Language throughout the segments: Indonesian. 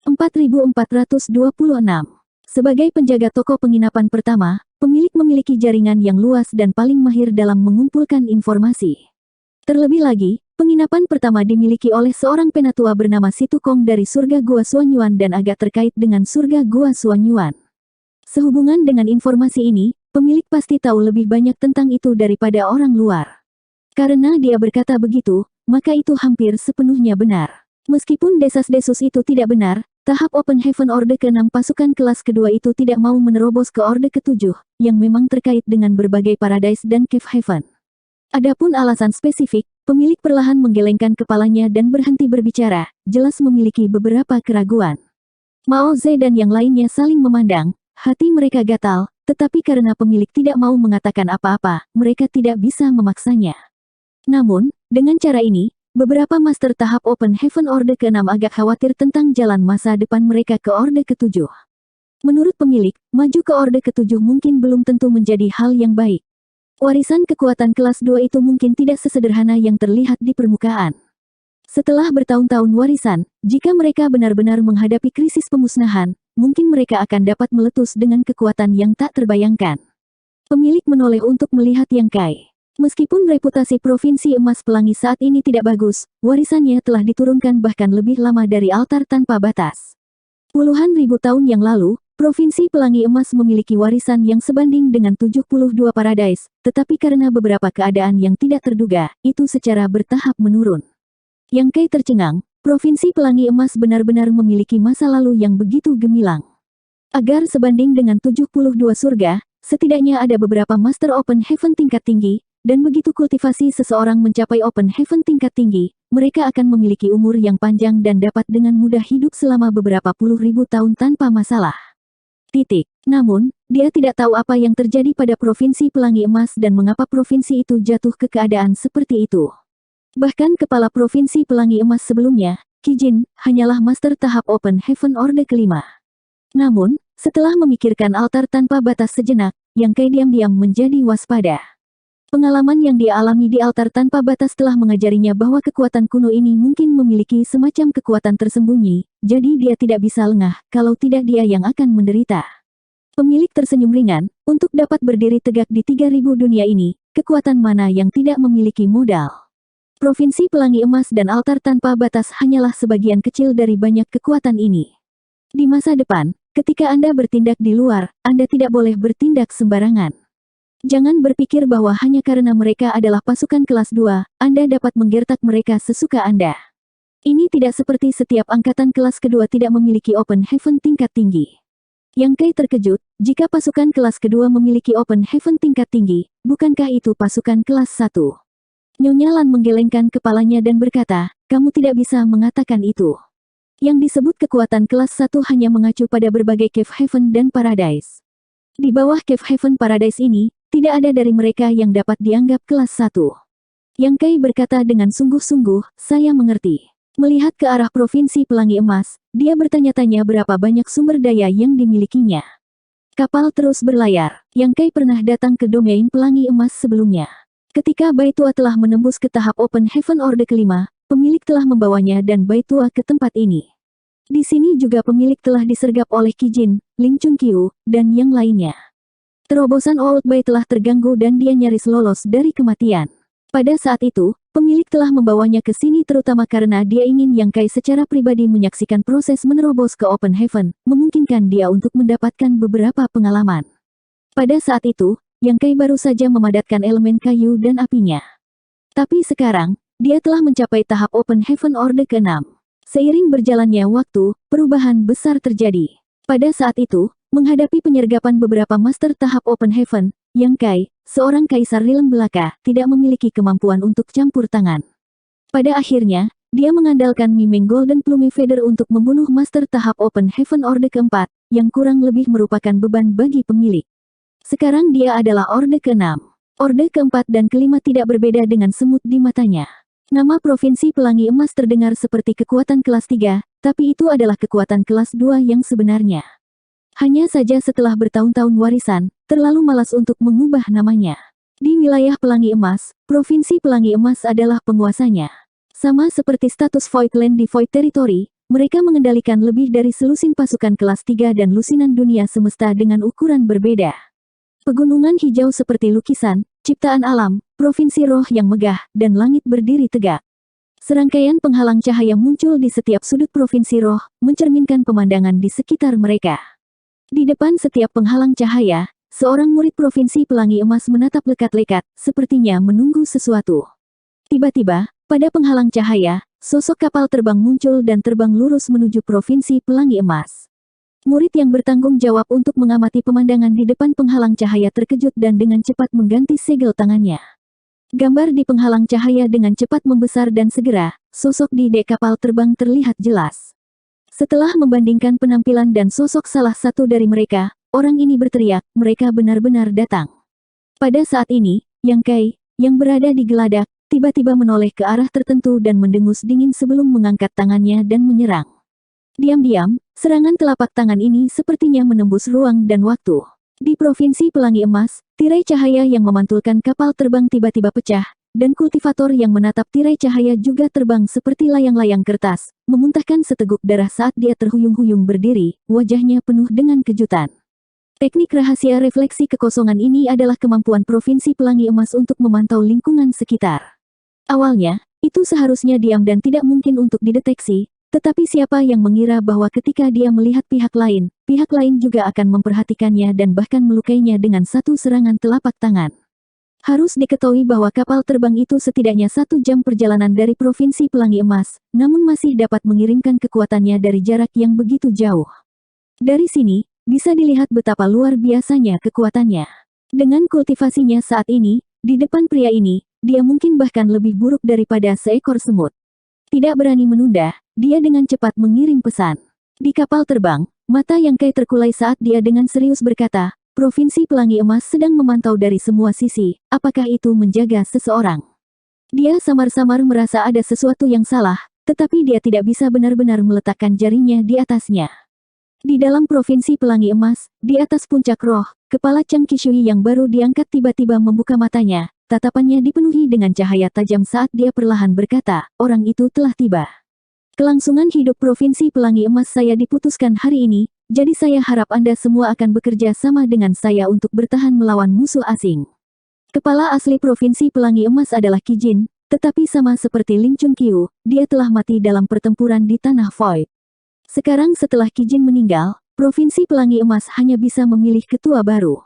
4426. Sebagai penjaga toko penginapan pertama, pemilik memiliki jaringan yang luas dan paling mahir dalam mengumpulkan informasi. Terlebih lagi, penginapan pertama dimiliki oleh seorang penatua bernama Situ Kong dari surga Gua Suanyuan dan agak terkait dengan surga Gua Suanyuan. Sehubungan dengan informasi ini, pemilik pasti tahu lebih banyak tentang itu daripada orang luar. Karena dia berkata begitu, maka itu hampir sepenuhnya benar. Meskipun desas-desus itu tidak benar, tahap Open Heaven Orde ke-6 pasukan kelas kedua itu tidak mau menerobos ke Orde ke-7, yang memang terkait dengan berbagai Paradise dan Cave Heaven. Adapun alasan spesifik, pemilik perlahan menggelengkan kepalanya dan berhenti berbicara, jelas memiliki beberapa keraguan. Mao Ze dan yang lainnya saling memandang, hati mereka gatal, tetapi karena pemilik tidak mau mengatakan apa-apa, mereka tidak bisa memaksanya. Namun, dengan cara ini, beberapa master tahap Open Heaven Orde ke-6 agak khawatir tentang jalan masa depan mereka ke Orde ke-7. Menurut pemilik, maju ke Orde ke-7 mungkin belum tentu menjadi hal yang baik. Warisan kekuatan kelas 2 itu mungkin tidak sesederhana yang terlihat di permukaan. Setelah bertahun-tahun warisan, jika mereka benar-benar menghadapi krisis pemusnahan, mungkin mereka akan dapat meletus dengan kekuatan yang tak terbayangkan. Pemilik menoleh untuk melihat Yang Kai. Meskipun reputasi Provinsi Emas Pelangi saat ini tidak bagus, warisannya telah diturunkan bahkan lebih lama dari altar tanpa batas. Puluhan ribu tahun yang lalu, Provinsi Pelangi Emas memiliki warisan yang sebanding dengan 72 Paradise, tetapi karena beberapa keadaan yang tidak terduga, itu secara bertahap menurun. Yang Kai tercengang, Provinsi Pelangi Emas benar-benar memiliki masa lalu yang begitu gemilang. Agar sebanding dengan 72 surga, setidaknya ada beberapa Master Open Heaven tingkat tinggi, dan begitu kultivasi seseorang mencapai Open Heaven tingkat tinggi, mereka akan memiliki umur yang panjang dan dapat dengan mudah hidup selama beberapa puluh ribu tahun tanpa masalah. Namun, dia tidak tahu apa yang terjadi pada Provinsi Pelangi Emas dan mengapa provinsi itu jatuh ke keadaan seperti itu. Bahkan kepala Provinsi Pelangi Emas sebelumnya, Qi Jin, hanyalah master tahap Open Heaven Orde ke-5. Namun, setelah memikirkan altar tanpa batas sejenak, Yang Kai diam-diam menjadi waspada. Pengalaman yang dia alami di altar tanpa batas telah mengajarinya bahwa kekuatan kuno ini mungkin memiliki semacam kekuatan tersembunyi, jadi dia tidak bisa lengah, kalau tidak dia yang akan menderita. Pemilik tersenyum ringan, untuk dapat berdiri tegak di 3000 dunia ini, kekuatan mana yang tidak memiliki modal. Provinsi Pelangi Emas dan altar tanpa batas hanyalah sebagian kecil dari banyak kekuatan ini. Di masa depan, ketika Anda bertindak di luar, Anda tidak boleh bertindak sembarangan. Jangan berpikir bahwa hanya karena mereka adalah pasukan kelas 2, Anda dapat menggertak mereka sesuka Anda. Ini tidak seperti setiap angkatan kelas kedua tidak memiliki Open Heaven tingkat tinggi. Yang Kai terkejut, jika pasukan kelas kedua memiliki Open Heaven tingkat tinggi, bukankah itu pasukan kelas 1? Nyonya Lan menggelengkan kepalanya dan berkata, kamu tidak bisa mengatakan itu. Yang disebut kekuatan kelas 1 hanya mengacu pada berbagai Cave Heaven dan Paradise. Di bawah Cave Heaven Paradise ini, tidak ada dari mereka yang dapat dianggap kelas 1. Yang Kai berkata dengan sungguh-sungguh, saya mengerti. Melihat ke arah Provinsi Pelangi Emas, dia bertanya-tanya berapa banyak sumber daya yang dimilikinya. Kapal terus berlayar. Yang Kai pernah datang ke domain Pelangi Emas sebelumnya. Ketika Baitua telah menembus ke tahap Open Heaven Orde ke-5, pemilik telah membawanya dan Baitua ke tempat ini. Di sini juga pemilik telah disergap oleh Qi Jin, Ling Chunqiu, dan yang lainnya. Terobosan Old Bai telah terganggu dan dia nyaris lolos dari kematian. Pada saat itu, pemilik telah membawanya ke sini terutama karena dia ingin Yang Kai secara pribadi menyaksikan proses menerobos ke Open Heaven, memungkinkan dia untuk mendapatkan beberapa pengalaman. Pada saat itu, Yang Kai baru saja memadatkan elemen kayu dan apinya. Tapi sekarang, dia telah mencapai tahap Open Heaven Orde ke-6. Seiring berjalannya waktu, perubahan besar terjadi. Pada saat itu, menghadapi penyergapan beberapa master tahap Open Heaven, Yang Kai, seorang kaisar realm belaka, tidak memiliki kemampuan untuk campur tangan. Pada akhirnya, dia mengandalkan Mimeng Golden Plume Feather untuk membunuh master tahap Open Heaven Orde ke-4, yang kurang lebih merupakan beban bagi pemilik. Sekarang dia adalah Orde ke-6. Orde ke-4 dan ke-5 tidak berbeda dengan semut di matanya. Nama Provinsi Pelangi Emas terdengar seperti kekuatan kelas 3, tapi itu adalah kekuatan kelas 2 yang sebenarnya. Hanya saja setelah bertahun-tahun warisan, terlalu malas untuk mengubah namanya. Di wilayah Pelangi Emas, Provinsi Pelangi Emas adalah penguasanya. Sama seperti status Void Land di Void Territory, mereka mengendalikan lebih dari selusin pasukan kelas 3 dan lusinan dunia semesta dengan ukuran berbeda. Pegunungan hijau seperti lukisan, ciptaan alam, provinsi roh yang megah, dan langit berdiri tegak. Serangkaian penghalang cahaya muncul di setiap sudut provinsi roh, mencerminkan pemandangan di sekitar mereka. Di depan setiap penghalang cahaya, seorang murid provinsi Pelangi Emas menatap lekat-lekat, sepertinya menunggu sesuatu. Tiba-tiba, pada penghalang cahaya, sosok kapal terbang muncul dan terbang lurus menuju provinsi Pelangi Emas. Murid yang bertanggung jawab untuk mengamati pemandangan di depan penghalang cahaya terkejut dan dengan cepat mengganti segel tangannya. Gambar di penghalang cahaya dengan cepat membesar dan segera, sosok di dek kapal terbang terlihat jelas. Setelah membandingkan penampilan dan sosok salah satu dari mereka, orang ini berteriak, mereka benar-benar datang. Pada saat ini, Yang Kai, yang berada di geladak, tiba-tiba menoleh ke arah tertentu dan mendengus dingin sebelum mengangkat tangannya dan menyerang. Diam-diam, serangan telapak tangan ini sepertinya menembus ruang dan waktu. Di Provinsi Pelangi Emas, tirai cahaya yang memantulkan kapal terbang tiba-tiba pecah, dan kultivator yang menatap tirai cahaya juga terbang seperti layang-layang kertas, memuntahkan seteguk darah saat dia terhuyung-huyung berdiri, wajahnya penuh dengan kejutan. Teknik rahasia refleksi kekosongan ini adalah kemampuan Provinsi Pelangi Emas untuk memantau lingkungan sekitar. Awalnya, itu seharusnya diam dan tidak mungkin untuk dideteksi, tetapi siapa yang mengira bahwa ketika dia melihat pihak lain juga akan memperhatikannya dan bahkan melukainya dengan satu serangan telapak tangan. Harus diketahui bahwa kapal terbang itu setidaknya 1 jam perjalanan dari Provinsi Pelangi Emas, namun masih dapat mengirimkan kekuatannya dari jarak yang begitu jauh. Dari sini, bisa dilihat betapa luar biasanya kekuatannya. Dengan kultivasinya saat ini, di depan pria ini, dia mungkin bahkan lebih buruk daripada seekor semut. Tidak berani menunda, dia dengan cepat mengirim pesan. Di kapal terbang, mata Yang Kai terkulai saat dia dengan serius berkata, Provinsi Pelangi Emas sedang memantau dari semua sisi, apakah itu menjaga seseorang? Dia samar-samar merasa ada sesuatu yang salah, tetapi dia tidak bisa benar-benar meletakkan jarinya di atasnya. Di dalam Provinsi Pelangi Emas, di atas puncak roh, kepala Chang Qishui yang baru diangkat tiba-tiba membuka matanya, tatapannya dipenuhi dengan cahaya tajam saat dia perlahan berkata, orang itu telah tiba. Kelangsungan hidup Provinsi Pelangi Emas saya diputuskan hari ini, jadi saya harap Anda semua akan bekerja sama dengan saya untuk bertahan melawan musuh asing. Kepala asli Provinsi Pelangi Emas adalah Qi Jin, tetapi sama seperti Ling Chunqiu, dia telah mati dalam pertempuran di Tanah Void. Sekarang setelah Qi Jin meninggal, Provinsi Pelangi Emas hanya bisa memilih ketua baru.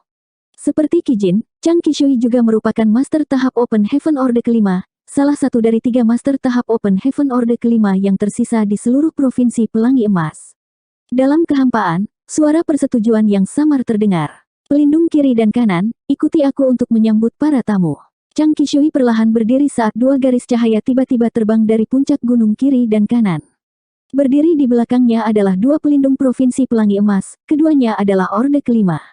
Seperti Qi Jin, Chang Qishui juga merupakan Master Tahap Open Heaven Orde kelima, salah satu dari 3 Master Tahap Open Heaven Orde kelima yang tersisa di seluruh Provinsi Pelangi Emas. Dalam kehampaan, suara persetujuan yang samar terdengar. Pelindung kiri dan kanan, ikuti aku untuk menyambut para tamu. Chang Qishui perlahan berdiri saat 2 garis cahaya tiba-tiba terbang dari puncak gunung kiri dan kanan. Berdiri di belakangnya adalah 2 pelindung Provinsi Pelangi Emas, keduanya adalah Orde kelima.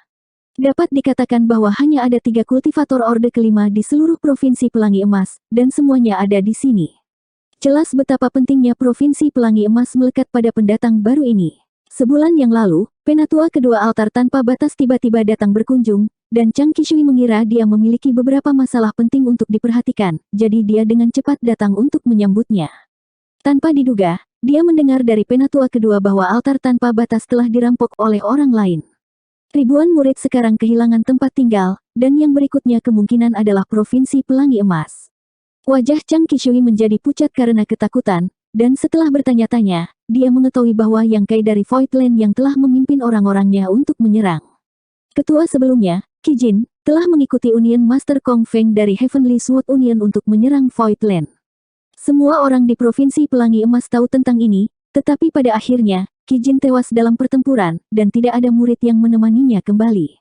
Dapat dikatakan bahwa hanya ada 3 kultivator Orde kelima di seluruh Provinsi Pelangi Emas, dan semuanya ada di sini. Jelas betapa pentingnya Provinsi Pelangi Emas melekat pada pendatang baru ini. Sebulan yang lalu, penatua kedua altar tanpa batas tiba-tiba datang berkunjung, dan Chang Qishui mengira dia memiliki beberapa masalah penting untuk diperhatikan, jadi dia dengan cepat datang untuk menyambutnya. Tanpa diduga, dia mendengar dari penatua kedua bahwa altar tanpa batas telah dirampok oleh orang lain. Ribuan murid sekarang kehilangan tempat tinggal, dan yang berikutnya kemungkinan adalah Provinsi Pelangi Emas. Wajah Chang Qishui menjadi pucat karena ketakutan, dan setelah bertanya-tanya, dia mengetahui bahwa Yang Kai dari Voidland yang telah memimpin orang-orangnya untuk menyerang. Ketua sebelumnya, Qi Jin, telah mengikuti Union Master Kong Feng dari Heavenly Sword Union untuk menyerang Voidland. Semua orang di Provinsi Pelangi Emas tahu tentang ini, tetapi pada akhirnya, Qi Jin tewas dalam pertempuran, dan tidak ada murid yang menemaninya kembali.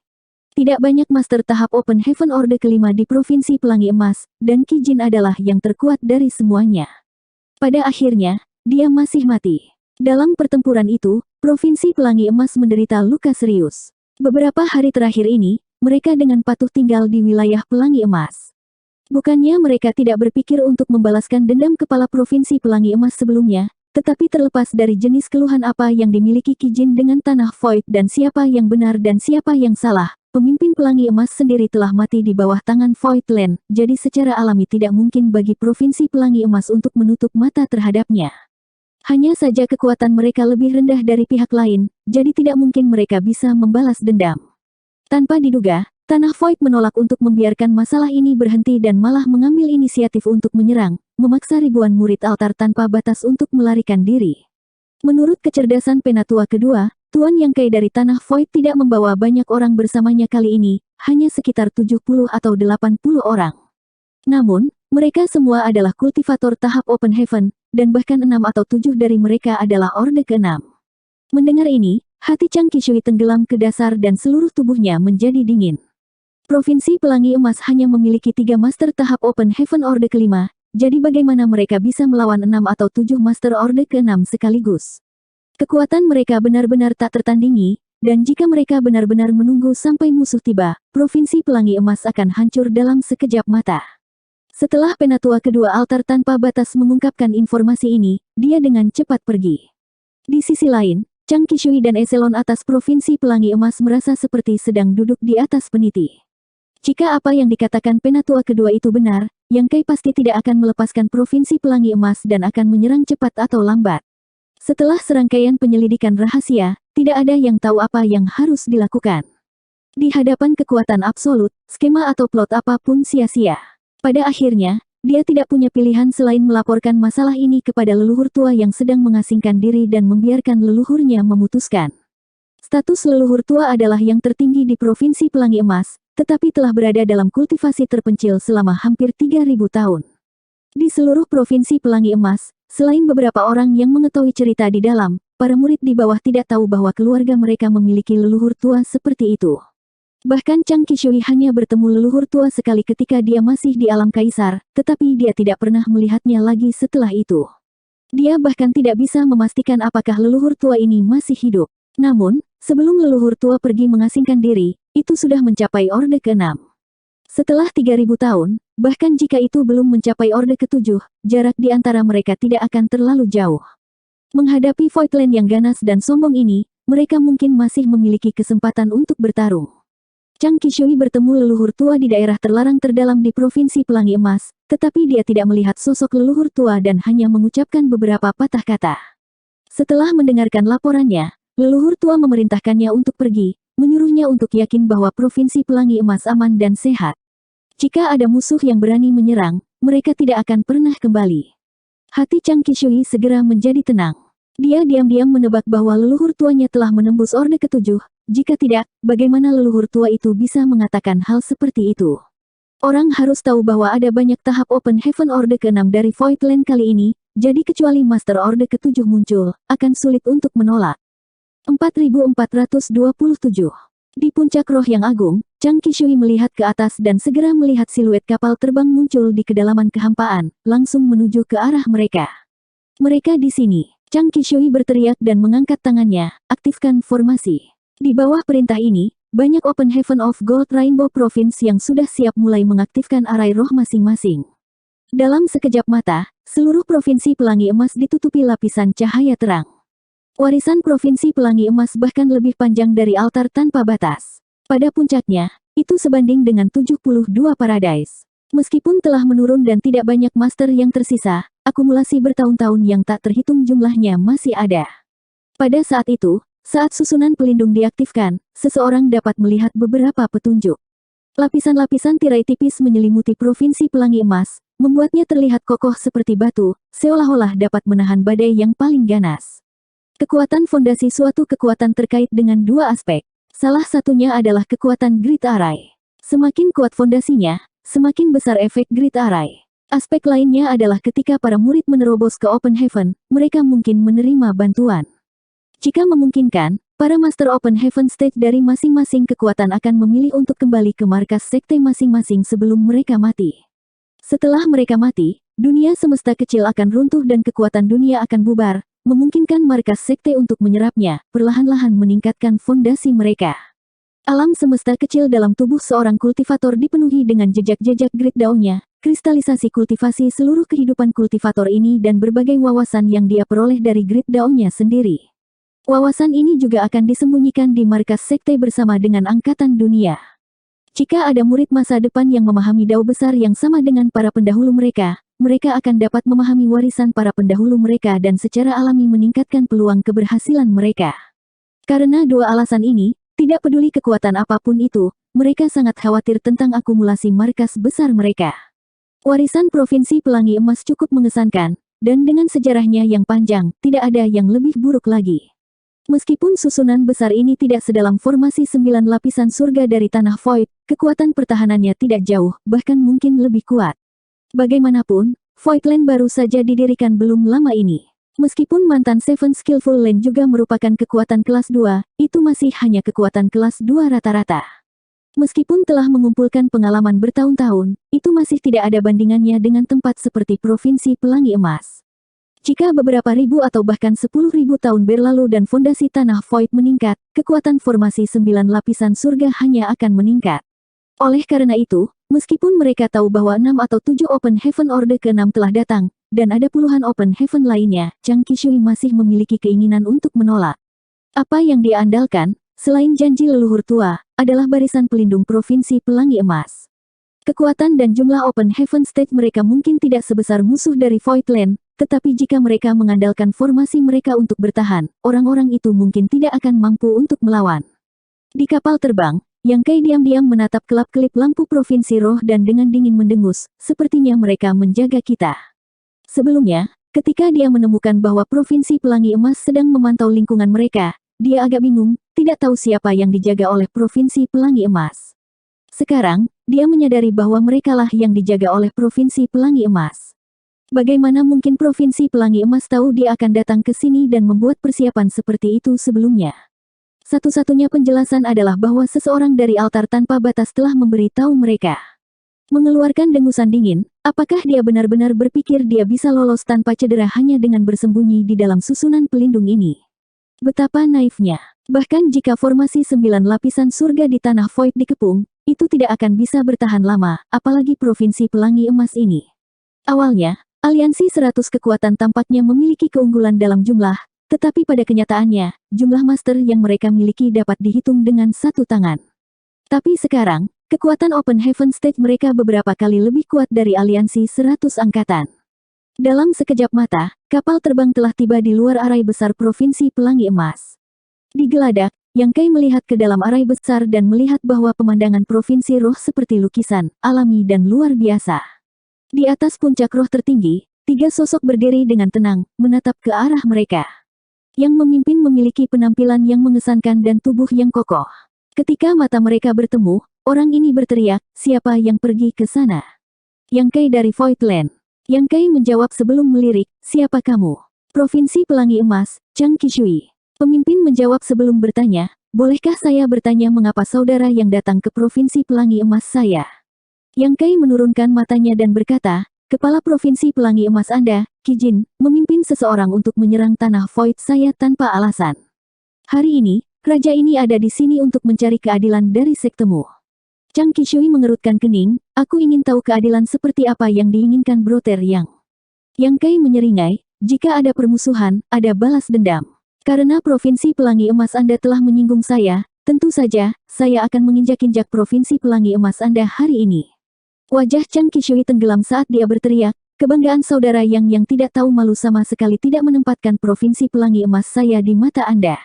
Tidak banyak Master Tahap Open Heaven Orde kelima di Provinsi Pelangi Emas, dan Qi Jin adalah yang terkuat dari semuanya. Pada akhirnya, dia masih mati. Dalam pertempuran itu, Provinsi Pelangi Emas menderita luka serius. Beberapa hari terakhir ini, mereka dengan patuh tinggal di wilayah Pelangi Emas. Bukannya mereka tidak berpikir untuk membalaskan dendam kepala Provinsi Pelangi Emas sebelumnya, tetapi terlepas dari jenis keluhan apa yang dimiliki Qi Jin dengan Tanah Void dan siapa yang benar dan siapa yang salah, pemimpin Pelangi Emas sendiri telah mati di bawah tangan Voidland, jadi secara alami tidak mungkin bagi Provinsi Pelangi Emas untuk menutup mata terhadapnya. Hanya saja kekuatan mereka lebih rendah dari pihak lain, jadi tidak mungkin mereka bisa membalas dendam. Tanpa diduga, Tanah Void menolak untuk membiarkan masalah ini berhenti dan malah mengambil inisiatif untuk menyerang, memaksa ribuan murid altar tanpa batas untuk melarikan diri. Menurut kecerdasan Penatua kedua, Tuan Yang Kai dari Tanah Void tidak membawa banyak orang bersamanya kali ini, hanya sekitar 70 atau 80 orang. Namun, mereka semua adalah kultivator tahap Open Heaven, dan bahkan 6 atau 7 dari mereka adalah Orde ke-6. Mendengar ini, hati Chang Qishui tenggelam ke dasar dan seluruh tubuhnya menjadi dingin. Provinsi Pelangi Emas hanya memiliki 3 master tahap Open Heaven Orde ke-5, jadi bagaimana mereka bisa melawan 6 atau 7 master Orde ke-6 sekaligus? Kekuatan mereka benar-benar tak tertandingi, dan jika mereka benar-benar menunggu sampai musuh tiba, Provinsi Pelangi Emas akan hancur dalam sekejap mata. Setelah Penatua kedua altar tanpa batas mengungkapkan informasi ini, dia dengan cepat pergi. Di sisi lain, Chang Qishui dan eselon atas Provinsi Pelangi Emas merasa seperti sedang duduk di atas peniti. Jika apa yang dikatakan Penatua kedua itu benar, Yang Kai pasti tidak akan melepaskan Provinsi Pelangi Emas dan akan menyerang cepat atau lambat. Setelah serangkaian penyelidikan rahasia, tidak ada yang tahu apa yang harus dilakukan. Di hadapan kekuatan absolut, skema atau plot apapun sia-sia. Pada akhirnya, dia tidak punya pilihan selain melaporkan masalah ini kepada leluhur tua yang sedang mengasingkan diri dan membiarkan leluhurnya memutuskan. Status leluhur tua adalah yang tertinggi di Provinsi Pelangi Emas, tetapi telah berada dalam kultivasi terpencil selama hampir 3.000 tahun. Di seluruh Provinsi Pelangi Emas, selain beberapa orang yang mengetahui cerita di dalam, para murid di bawah tidak tahu bahwa keluarga mereka memiliki leluhur tua seperti itu. Bahkan Chang Qishui hanya bertemu leluhur tua sekali ketika dia masih di alam kaisar, tetapi dia tidak pernah melihatnya lagi setelah itu. Dia bahkan tidak bisa memastikan apakah leluhur tua ini masih hidup. Namun, sebelum leluhur tua pergi mengasingkan diri, itu sudah mencapai Orde ke-6. Setelah 3.000 tahun, bahkan jika itu belum mencapai Orde ke-7, jarak di antara mereka tidak akan terlalu jauh. Menghadapi Voidland yang ganas dan sombong ini, mereka mungkin masih memiliki kesempatan untuk bertarung. Chang Qishui bertemu leluhur tua di daerah terlarang terdalam di Provinsi Pelangi Emas, tetapi dia tidak melihat sosok leluhur tua dan hanya mengucapkan beberapa patah kata. Setelah mendengarkan laporannya, leluhur tua memerintahkannya untuk pergi, menyuruhnya untuk yakin bahwa Provinsi Pelangi Emas aman dan sehat. Jika ada musuh yang berani menyerang, mereka tidak akan pernah kembali. Hati Chang Qishui segera menjadi tenang. Dia diam-diam menebak bahwa leluhur tuanya telah menembus Orde ke-7. Jika tidak, bagaimana leluhur tua itu bisa mengatakan hal seperti itu? Orang harus tahu bahwa ada banyak tahap Open Heaven Orde ke-6 dari Voidland kali ini, jadi kecuali Master Orde ke-7 muncul, akan sulit untuk menolak. 4427. Di puncak roh yang agung, Chang Qishui melihat ke atas dan segera melihat siluet kapal terbang muncul di kedalaman kehampaan, langsung menuju ke arah mereka. Mereka di sini. Chang Qishui berteriak dan mengangkat tangannya, aktifkan formasi. Di bawah perintah ini, banyak Open Heaven of Gold Rainbow Province yang sudah siap mulai mengaktifkan arai roh masing-masing. Dalam sekejap mata, seluruh Provinsi Pelangi Emas ditutupi lapisan cahaya terang. Warisan Provinsi Pelangi Emas bahkan lebih panjang dari altar tanpa batas. Pada puncaknya, itu sebanding dengan 72 Paradise. Meskipun telah menurun dan tidak banyak master yang tersisa, akumulasi bertahun-tahun yang tak terhitung jumlahnya masih ada. Pada saat itu, saat susunan pelindung diaktifkan, seseorang dapat melihat beberapa petunjuk. Lapisan-lapisan tirai tipis menyelimuti Provinsi Pelangi Emas, membuatnya terlihat kokoh seperti batu, seolah-olah dapat menahan badai yang paling ganas. Kekuatan fondasi suatu kekuatan terkait dengan dua aspek. Salah satunya adalah kekuatan Grid Array. Semakin kuat fondasinya, semakin besar efek Grid Array. Aspek lainnya adalah ketika para murid menerobos ke Open Heaven, mereka mungkin menerima bantuan. Jika memungkinkan, para Master Open Heaven Stage dari masing-masing kekuatan akan memilih untuk kembali ke markas sekte masing-masing sebelum mereka mati. Setelah mereka mati, dunia semesta kecil akan runtuh dan kekuatan dunia akan bubar, memungkinkan markas sekte untuk menyerapnya, perlahan-lahan meningkatkan fondasi mereka. Alam semesta kecil dalam tubuh seorang kultivator dipenuhi dengan jejak-jejak Grid Dao-nya, kristalisasi kultivasi seluruh kehidupan kultivator ini dan berbagai wawasan yang dia peroleh dari Grid Dao-nya sendiri. Wawasan ini juga akan disembunyikan di markas sekte bersama dengan angkatan dunia. Jika ada murid masa depan yang memahami dao besar yang sama dengan para pendahulu mereka, mereka akan dapat memahami warisan para pendahulu mereka dan secara alami meningkatkan peluang keberhasilan mereka. Karena dua alasan ini, tidak peduli kekuatan apapun itu, mereka sangat khawatir tentang akumulasi markas besar mereka. Warisan Provinsi Pelangi Emas cukup mengesankan, dan dengan sejarahnya yang panjang, tidak ada yang lebih buruk lagi. Meskipun susunan besar ini tidak sedalam formasi 9 lapisan surga dari tanah Void, kekuatan pertahanannya tidak jauh, bahkan mungkin lebih kuat. Bagaimanapun, Voidland baru saja didirikan belum lama ini. Meskipun mantan Seven Skillful Land juga merupakan kekuatan kelas 2, itu masih hanya kekuatan kelas 2 rata-rata. Meskipun telah mengumpulkan pengalaman bertahun-tahun, itu masih tidak ada bandingannya dengan tempat seperti Provinsi Pelangi Emas. Jika beberapa ribu atau bahkan 10.000 tahun berlalu dan fondasi tanah Void meningkat, kekuatan formasi 9 lapisan surga hanya akan meningkat. Oleh karena itu, meskipun mereka tahu bahwa 6 atau 7 Open Heaven Orde ke-6 telah datang, dan ada puluhan Open Heaven lainnya, Chang Qishui masih memiliki keinginan untuk menolak. Apa yang dia andalkan, selain janji leluhur tua, adalah barisan pelindung Provinsi Pelangi Emas. Kekuatan dan jumlah Open Heaven Stage mereka mungkin tidak sebesar musuh dari Voidland, tetapi jika mereka mengandalkan formasi mereka untuk bertahan, orang-orang itu mungkin tidak akan mampu untuk melawan. Di kapal terbang, Yang Kai diam-diam menatap kelap-kelip lampu Provinsi Roh dan dengan dingin mendengus, sepertinya mereka menjaga kita. Sebelumnya, ketika dia menemukan bahwa Provinsi Pelangi Emas sedang memantau lingkungan mereka, dia agak bingung, tidak tahu siapa yang dijaga oleh Provinsi Pelangi Emas. Sekarang, dia menyadari bahwa merekalah yang dijaga oleh Provinsi Pelangi Emas. Bagaimana mungkin Provinsi Pelangi Emas tahu dia akan datang ke sini dan membuat persiapan seperti itu sebelumnya? Satu-satunya penjelasan adalah bahwa seseorang dari altar tanpa batas telah memberi tahu mereka. Mengeluarkan dengusan dingin, apakah dia benar-benar berpikir dia bisa lolos tanpa cedera hanya dengan bersembunyi di dalam susunan pelindung ini? Betapa naifnya. Bahkan jika formasi 9 lapisan surga di tanah Void dikepung, itu tidak akan bisa bertahan lama, apalagi Provinsi Pelangi Emas ini. Awalnya, Aliansi 100 kekuatan tampaknya memiliki keunggulan dalam jumlah, tetapi pada kenyataannya, jumlah master yang mereka miliki dapat dihitung dengan satu tangan. Tapi sekarang, kekuatan Open Heaven Stage mereka beberapa kali lebih kuat dari Aliansi 100 angkatan. Dalam sekejap mata, kapal terbang telah tiba di luar arai besar Provinsi Pelangi Emas. Di geladak, Yang Kai melihat ke dalam arai besar dan melihat bahwa pemandangan Provinsi Roh seperti lukisan, alami dan luar biasa. Di atas puncak roh tertinggi, 3 sosok berdiri dengan tenang, menatap ke arah mereka. Yang memimpin memiliki penampilan yang mengesankan dan tubuh yang kokoh. Ketika mata mereka bertemu, orang ini berteriak, "Siapa yang pergi ke sana?" Yang Kai dari Voidland. Yang Kai menjawab sebelum melirik, "Siapa kamu?" Provinsi Pelangi Emas, Chang Qishui. Pemimpin menjawab sebelum bertanya, "Bolehkah saya bertanya mengapa saudara yang datang ke Provinsi Pelangi Emas saya?" Yang Kai menurunkan matanya dan berkata, "Kepala Provinsi Pelangi Emas Anda, Kijin, memimpin seseorang untuk menyerang tanah Void saya tanpa alasan. Hari ini, raja ini ada di sini untuk mencari keadilan dari sektemu." Chang Qishui mengerutkan kening, "Aku ingin tahu keadilan seperti apa yang diinginkan Brother Yang." Yang Kai menyeringai, "Jika ada permusuhan, ada balas dendam. Karena Provinsi Pelangi Emas Anda telah menyinggung saya, tentu saja, saya akan menginjak-injak Provinsi Pelangi Emas Anda hari ini." Wajah Chang Qishui tenggelam saat dia berteriak, "Kebanggaan saudara yang tidak tahu malu sama sekali tidak menempatkan Provinsi Pelangi Emas saya di mata Anda.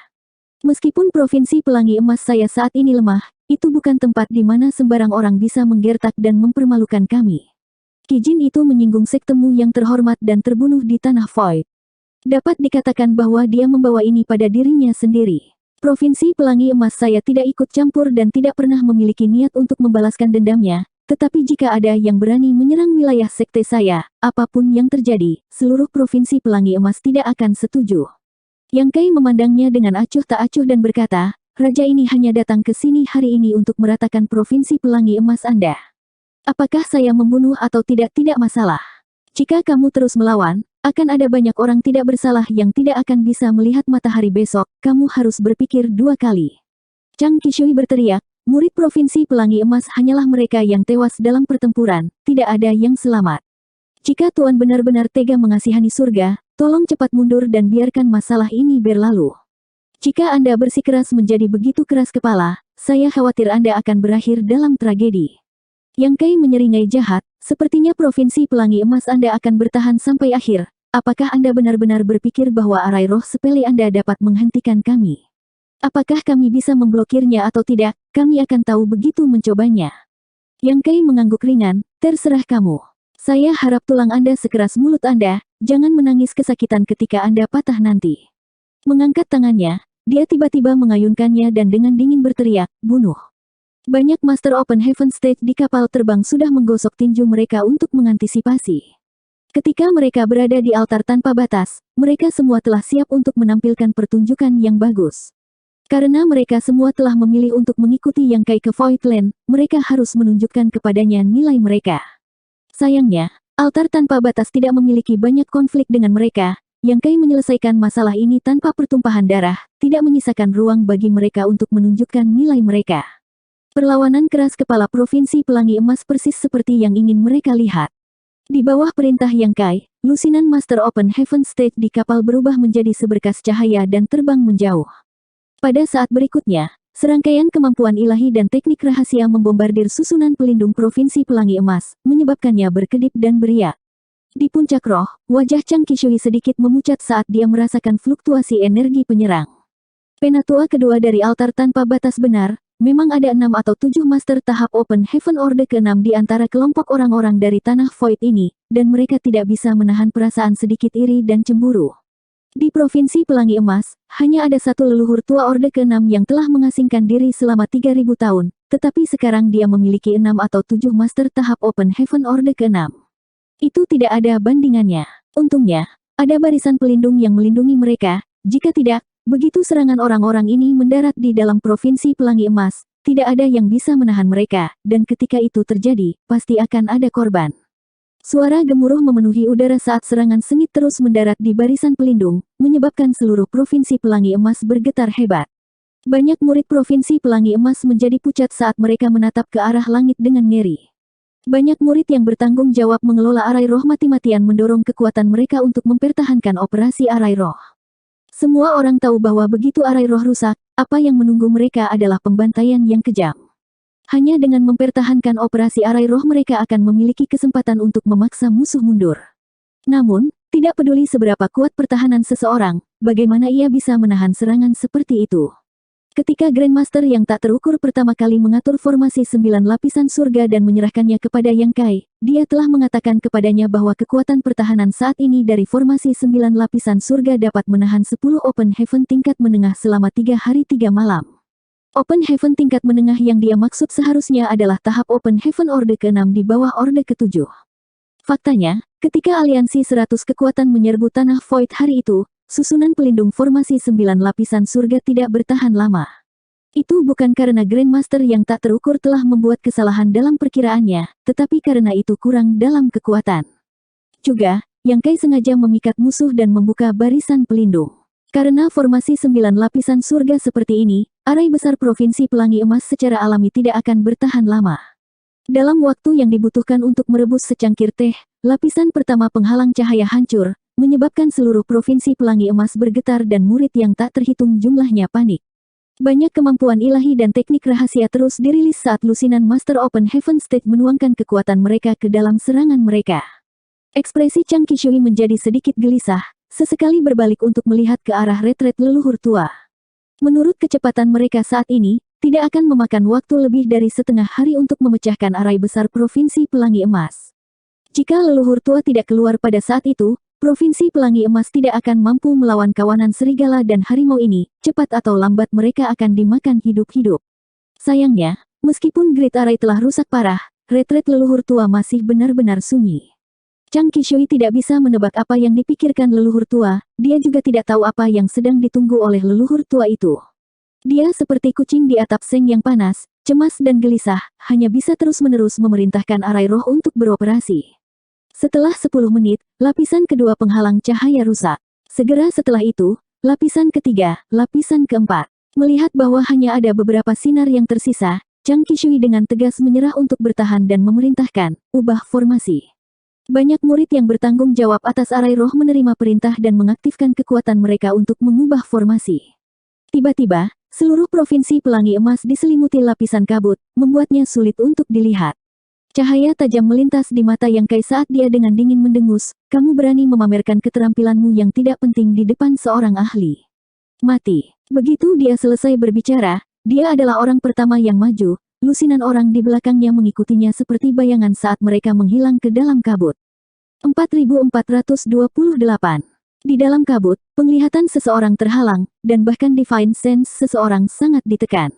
Meskipun Provinsi Pelangi Emas saya saat ini lemah, itu bukan tempat di mana sembarang orang bisa menggertak dan mempermalukan kami." Kijin itu menyinggung sektemu yang terhormat dan terbunuh di tanah Void. Dapat dikatakan bahwa dia membawa ini pada dirinya sendiri. Provinsi Pelangi Emas saya tidak ikut campur dan tidak pernah memiliki niat untuk membalaskan dendamnya. Tetapi jika ada yang berani menyerang wilayah sekte saya, apapun yang terjadi, seluruh Provinsi Pelangi Emas tidak akan setuju. Yang Kai memandangnya dengan acuh tak acuh dan berkata, "Raja ini hanya datang ke sini hari ini untuk meratakan Provinsi Pelangi Emas Anda. Apakah saya membunuh atau tidak masalah. Jika kamu terus melawan, akan ada banyak orang tidak bersalah yang tidak akan bisa melihat matahari besok, kamu harus berpikir 2 kali." Chang Qishui berteriak, "Murid Provinsi Pelangi Emas hanyalah mereka yang tewas dalam pertempuran, tidak ada yang selamat. Jika Tuan benar-benar tega mengasihani surga, tolong cepat mundur dan biarkan masalah ini berlalu. Jika Anda bersikeras menjadi begitu keras kepala, saya khawatir Anda akan berakhir dalam tragedi." Yang Kai menyeringai jahat, Sepertinya Provinsi Pelangi Emas Anda akan bertahan sampai akhir. Apakah Anda benar-benar berpikir bahwa arai roh sepele Anda dapat menghentikan kami? Apakah kami bisa memblokirnya atau tidak? Kami akan tahu begitu mencobanya. Yang Kai mengangguk ringan, terserah kamu. Saya harap tulang Anda sekeras mulut Anda, jangan menangis kesakitan ketika Anda patah nanti. Mengangkat tangannya, dia tiba-tiba mengayunkannya dan dengan dingin berteriak, bunuh. Banyak Master Open Heaven Stage di kapal terbang sudah menggosok tinju mereka untuk mengantisipasi. Ketika mereka berada di altar tanpa batas, mereka semua telah siap untuk menampilkan pertunjukan yang bagus. Karena mereka semua telah memilih untuk mengikuti Yang Kai ke Voidland, mereka harus menunjukkan kepadanya nilai mereka. Sayangnya, altar tanpa batas tidak memiliki banyak konflik dengan mereka. Yang Kai menyelesaikan masalah ini tanpa pertumpahan darah, tidak menyisakan ruang bagi mereka untuk menunjukkan nilai mereka. Perlawanan keras kepala Provinsi Pelangi Emas persis seperti yang ingin mereka lihat. Di bawah perintah Yang Kai, lusinan Master Open Heaven Stage di kapal berubah menjadi seberkas cahaya dan terbang menjauh. Pada saat berikutnya, serangkaian kemampuan ilahi dan teknik rahasia membombardir susunan pelindung Provinsi Pelangi Emas, menyebabkannya berkedip dan beriak. Di puncak roh, wajah Chang Qishui sedikit memucat saat dia merasakan fluktuasi energi penyerang. Penatua kedua dari altar tanpa batas benar, memang ada 6 atau 7 master tahap Open Heaven Orde ke-6 di antara kelompok orang-orang dari tanah Void ini, dan mereka tidak bisa menahan perasaan sedikit iri dan cemburu. Di Provinsi Pelangi Emas, hanya ada satu leluhur tua Orde ke-6 yang telah mengasingkan diri selama 3000 tahun, tetapi sekarang dia memiliki 6 atau 7 master tahap Open Heaven Orde ke-6. Itu tidak ada bandingannya. Untungnya, ada barisan pelindung yang melindungi mereka, jika tidak, begitu serangan orang-orang ini mendarat di dalam Provinsi Pelangi Emas, tidak ada yang bisa menahan mereka, dan ketika itu terjadi, pasti akan ada korban. Suara gemuruh memenuhi udara saat serangan sengit terus mendarat di barisan pelindung, menyebabkan seluruh Provinsi Pelangi Emas bergetar hebat. Banyak murid Provinsi Pelangi Emas menjadi pucat saat mereka menatap ke arah langit dengan ngeri. Banyak murid yang bertanggung jawab mengelola arai roh mati-matian mendorong kekuatan mereka untuk mempertahankan operasi arai roh. Semua orang tahu bahwa begitu arai roh rusak, apa yang menunggu mereka adalah pembantaian yang kejam. Hanya dengan mempertahankan operasi arai roh mereka akan memiliki kesempatan untuk memaksa musuh mundur. Namun, tidak peduli seberapa kuat pertahanan seseorang, bagaimana ia bisa menahan serangan seperti itu. Ketika Grandmaster yang tak terukur pertama kali mengatur formasi 9 lapisan surga dan menyerahkannya kepada Yang Kai, dia telah mengatakan kepadanya bahwa kekuatan pertahanan saat ini dari formasi 9 lapisan surga dapat menahan 10 Open Heaven tingkat menengah selama 3 hari 3 malam. Open Heaven tingkat menengah yang dia maksud seharusnya adalah tahap Open Heaven Orde ke-6 di bawah Orde ke-7. Faktanya, ketika aliansi 100 kekuatan menyerbu tanah Void hari itu, susunan pelindung formasi 9 lapisan surga tidak bertahan lama. Itu bukan karena Grandmaster yang tak terukur telah membuat kesalahan dalam perkiraannya, tetapi karena itu kurang dalam kekuatan. Juga, Yang Kai sengaja memikat musuh dan membuka barisan pelindung. Karena formasi 9 lapisan surga seperti ini, arai besar Provinsi Pelangi Emas secara alami tidak akan bertahan lama. Dalam waktu yang dibutuhkan untuk merebus secangkir teh, lapisan pertama penghalang cahaya hancur, menyebabkan seluruh Provinsi Pelangi Emas bergetar dan murid yang tak terhitung jumlahnya panik. Banyak kemampuan ilahi dan teknik rahasia terus dirilis saat lusinan Master Open Heaven Stage menuangkan kekuatan mereka ke dalam serangan mereka. Ekspresi Chang Qishui menjadi sedikit gelisah, sesekali berbalik untuk melihat ke arah retret leluhur tua. Menurut kecepatan mereka saat ini, tidak akan memakan waktu lebih dari setengah hari untuk memecahkan arai besar Provinsi Pelangi Emas. Jika leluhur tua tidak keluar pada saat itu, Provinsi Pelangi Emas tidak akan mampu melawan kawanan serigala dan harimau ini, cepat atau lambat mereka akan dimakan hidup-hidup. Sayangnya, meskipun Great Arai telah rusak parah, retret leluhur tua masih benar-benar sunyi. Chang Qishui tidak bisa menebak apa yang dipikirkan leluhur tua, dia juga tidak tahu apa yang sedang ditunggu oleh leluhur tua itu. Dia seperti kucing di atap seng yang panas, cemas dan gelisah, hanya bisa terus-menerus memerintahkan arai roh untuk beroperasi. Setelah 10 menit, lapisan kedua penghalang cahaya rusak. Segera setelah itu, lapisan ketiga, lapisan keempat. Melihat bahwa hanya ada beberapa sinar yang tersisa, Chang Qishui dengan tegas menyerah untuk bertahan dan memerintahkan, ubah formasi. Banyak murid yang bertanggung jawab atas arai roh menerima perintah dan mengaktifkan kekuatan mereka untuk mengubah formasi. Tiba-tiba, seluruh Provinsi Pelangi Emas diselimuti lapisan kabut, membuatnya sulit untuk dilihat. Cahaya tajam melintas di mata Yang Kai saat dia dengan dingin mendengus, "Kamu berani memamerkan keterampilanmu yang tidak penting di depan seorang ahli. Mati." Begitu dia selesai berbicara, dia adalah orang pertama yang maju, lusinan orang di belakangnya mengikutinya seperti bayangan saat mereka menghilang ke dalam kabut. 4428. Di dalam kabut, penglihatan seseorang terhalang, dan bahkan divine sense seseorang sangat ditekan.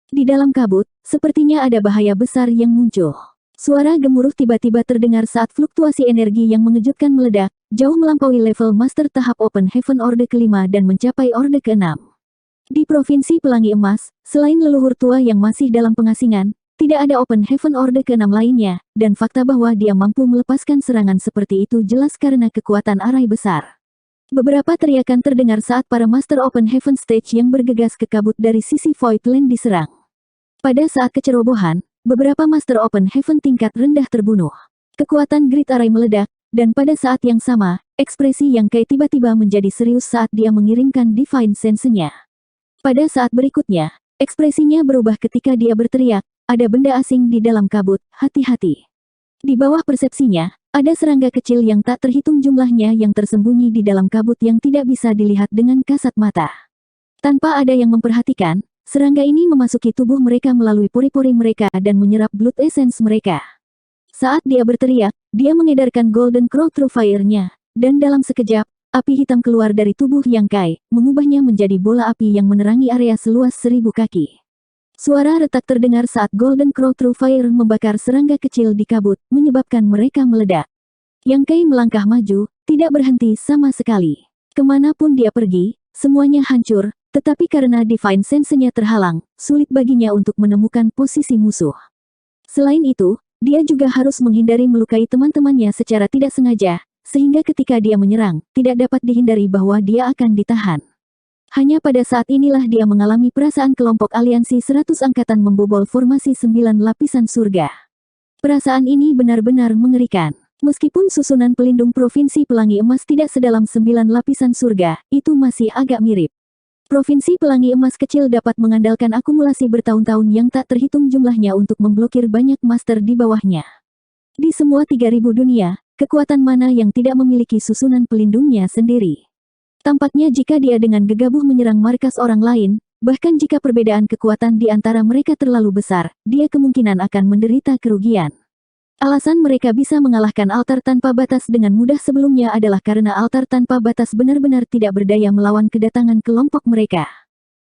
Di dalam kabut, sepertinya ada bahaya besar yang muncul. Suara gemuruh tiba-tiba terdengar saat fluktuasi energi yang mengejutkan meledak, jauh melampaui level Master tahap Open Heaven Orde ke-5 dan mencapai Orde ke-6. Di Provinsi Pelangi Emas, selain leluhur tua yang masih dalam pengasingan, tidak ada Open Heaven Orde ke-6 lainnya, dan fakta bahwa dia mampu melepaskan serangan seperti itu jelas karena kekuatan arai besar. Beberapa teriakan terdengar saat para Master Open Heaven Stage yang bergegas ke kabut dari sisi Void Land diserang. Pada saat kecerobohan, beberapa Master Open Heaven tingkat rendah terbunuh. Kekuatan Grid Array meledak, dan pada saat yang sama, ekspresi Yang Kai tiba-tiba menjadi serius saat dia mengirimkan Divine Sense-nya. Pada saat berikutnya, ekspresinya berubah ketika dia berteriak, "Ada benda asing di dalam kabut, hati-hati." Di bawah persepsinya, ada serangga kecil yang tak terhitung jumlahnya yang tersembunyi di dalam kabut yang tidak bisa dilihat dengan kasat mata. Tanpa ada yang memperhatikan, serangga ini memasuki tubuh mereka melalui pori-pori mereka dan menyerap blood essence mereka. Saat dia berteriak, dia mengedarkan Golden Crow True Fire-nya, dan dalam sekejap, api hitam keluar dari tubuh Yang Kai, mengubahnya menjadi bola api yang menerangi area seluas 1000 kaki. Suara retak terdengar saat Golden Crow True Fire membakar serangga kecil di kabut, menyebabkan mereka meledak. Yang Kai melangkah maju, tidak berhenti sama sekali. Kemanapun dia pergi, semuanya hancur, tetapi karena Divine Sense-nya terhalang, sulit baginya untuk menemukan posisi musuh. Selain itu, dia juga harus menghindari melukai teman-temannya secara tidak sengaja, sehingga ketika dia menyerang, tidak dapat dihindari bahwa dia akan ditahan. Hanya pada saat inilah dia mengalami perasaan kelompok aliansi 100 angkatan membobol formasi 9 lapisan surga. Perasaan ini benar-benar mengerikan. Meskipun susunan pelindung Provinsi Pelangi Emas tidak sedalam 9 lapisan surga, itu masih agak mirip. Provinsi Pelangi Emas kecil dapat mengandalkan akumulasi bertahun-tahun yang tak terhitung jumlahnya untuk memblokir banyak master di bawahnya. Di semua 3000 dunia, kekuatan mana yang tidak memiliki susunan pelindungnya sendiri. Tampaknya jika dia dengan gegabah menyerang markas orang lain, bahkan jika perbedaan kekuatan di antara mereka terlalu besar, dia kemungkinan akan menderita kerugian. Alasan mereka bisa mengalahkan altar tanpa batas dengan mudah sebelumnya adalah karena altar tanpa batas benar-benar tidak berdaya melawan kedatangan kelompok mereka.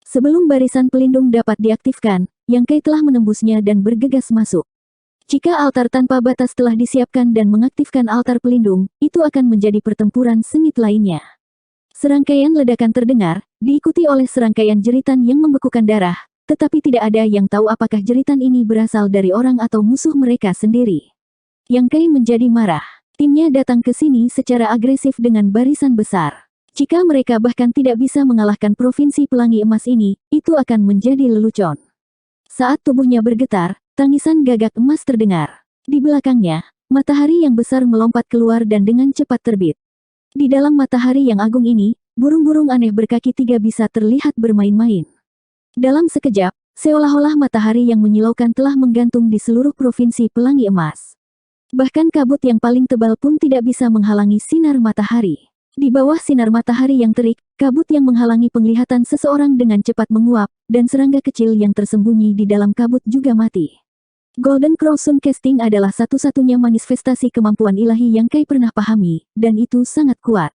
Sebelum barisan pelindung dapat diaktifkan, Yang Kai telah menembusnya dan bergegas masuk. Jika altar tanpa batas telah disiapkan dan mengaktifkan altar pelindung, itu akan menjadi pertempuran sengit lainnya. Serangkaian ledakan terdengar, diikuti oleh serangkaian jeritan yang membekukan darah, tetapi tidak ada yang tahu apakah jeritan ini berasal dari orang atau musuh mereka sendiri. Yang Kai menjadi marah. Timnya datang ke sini secara agresif dengan barisan besar. Jika mereka bahkan tidak bisa mengalahkan Provinsi Pelangi Emas ini, itu akan menjadi lelucon. Saat tubuhnya bergetar, tangisan gagak emas terdengar. Di belakangnya, matahari yang besar melompat keluar dan dengan cepat terbit. Di dalam matahari yang agung ini, burung-burung aneh berkaki 3 bisa terlihat bermain-main. Dalam sekejap, seolah-olah matahari yang menyilaukan telah menggantung di seluruh Provinsi Pelangi Emas. Bahkan kabut yang paling tebal pun tidak bisa menghalangi sinar matahari. Di bawah sinar matahari yang terik, kabut yang menghalangi penglihatan seseorang dengan cepat menguap, dan serangga kecil yang tersembunyi di dalam kabut juga mati. Golden Crow Sun Casting adalah satu-satunya manifestasi kemampuan ilahi yang Kai pernah pahami, dan itu sangat kuat.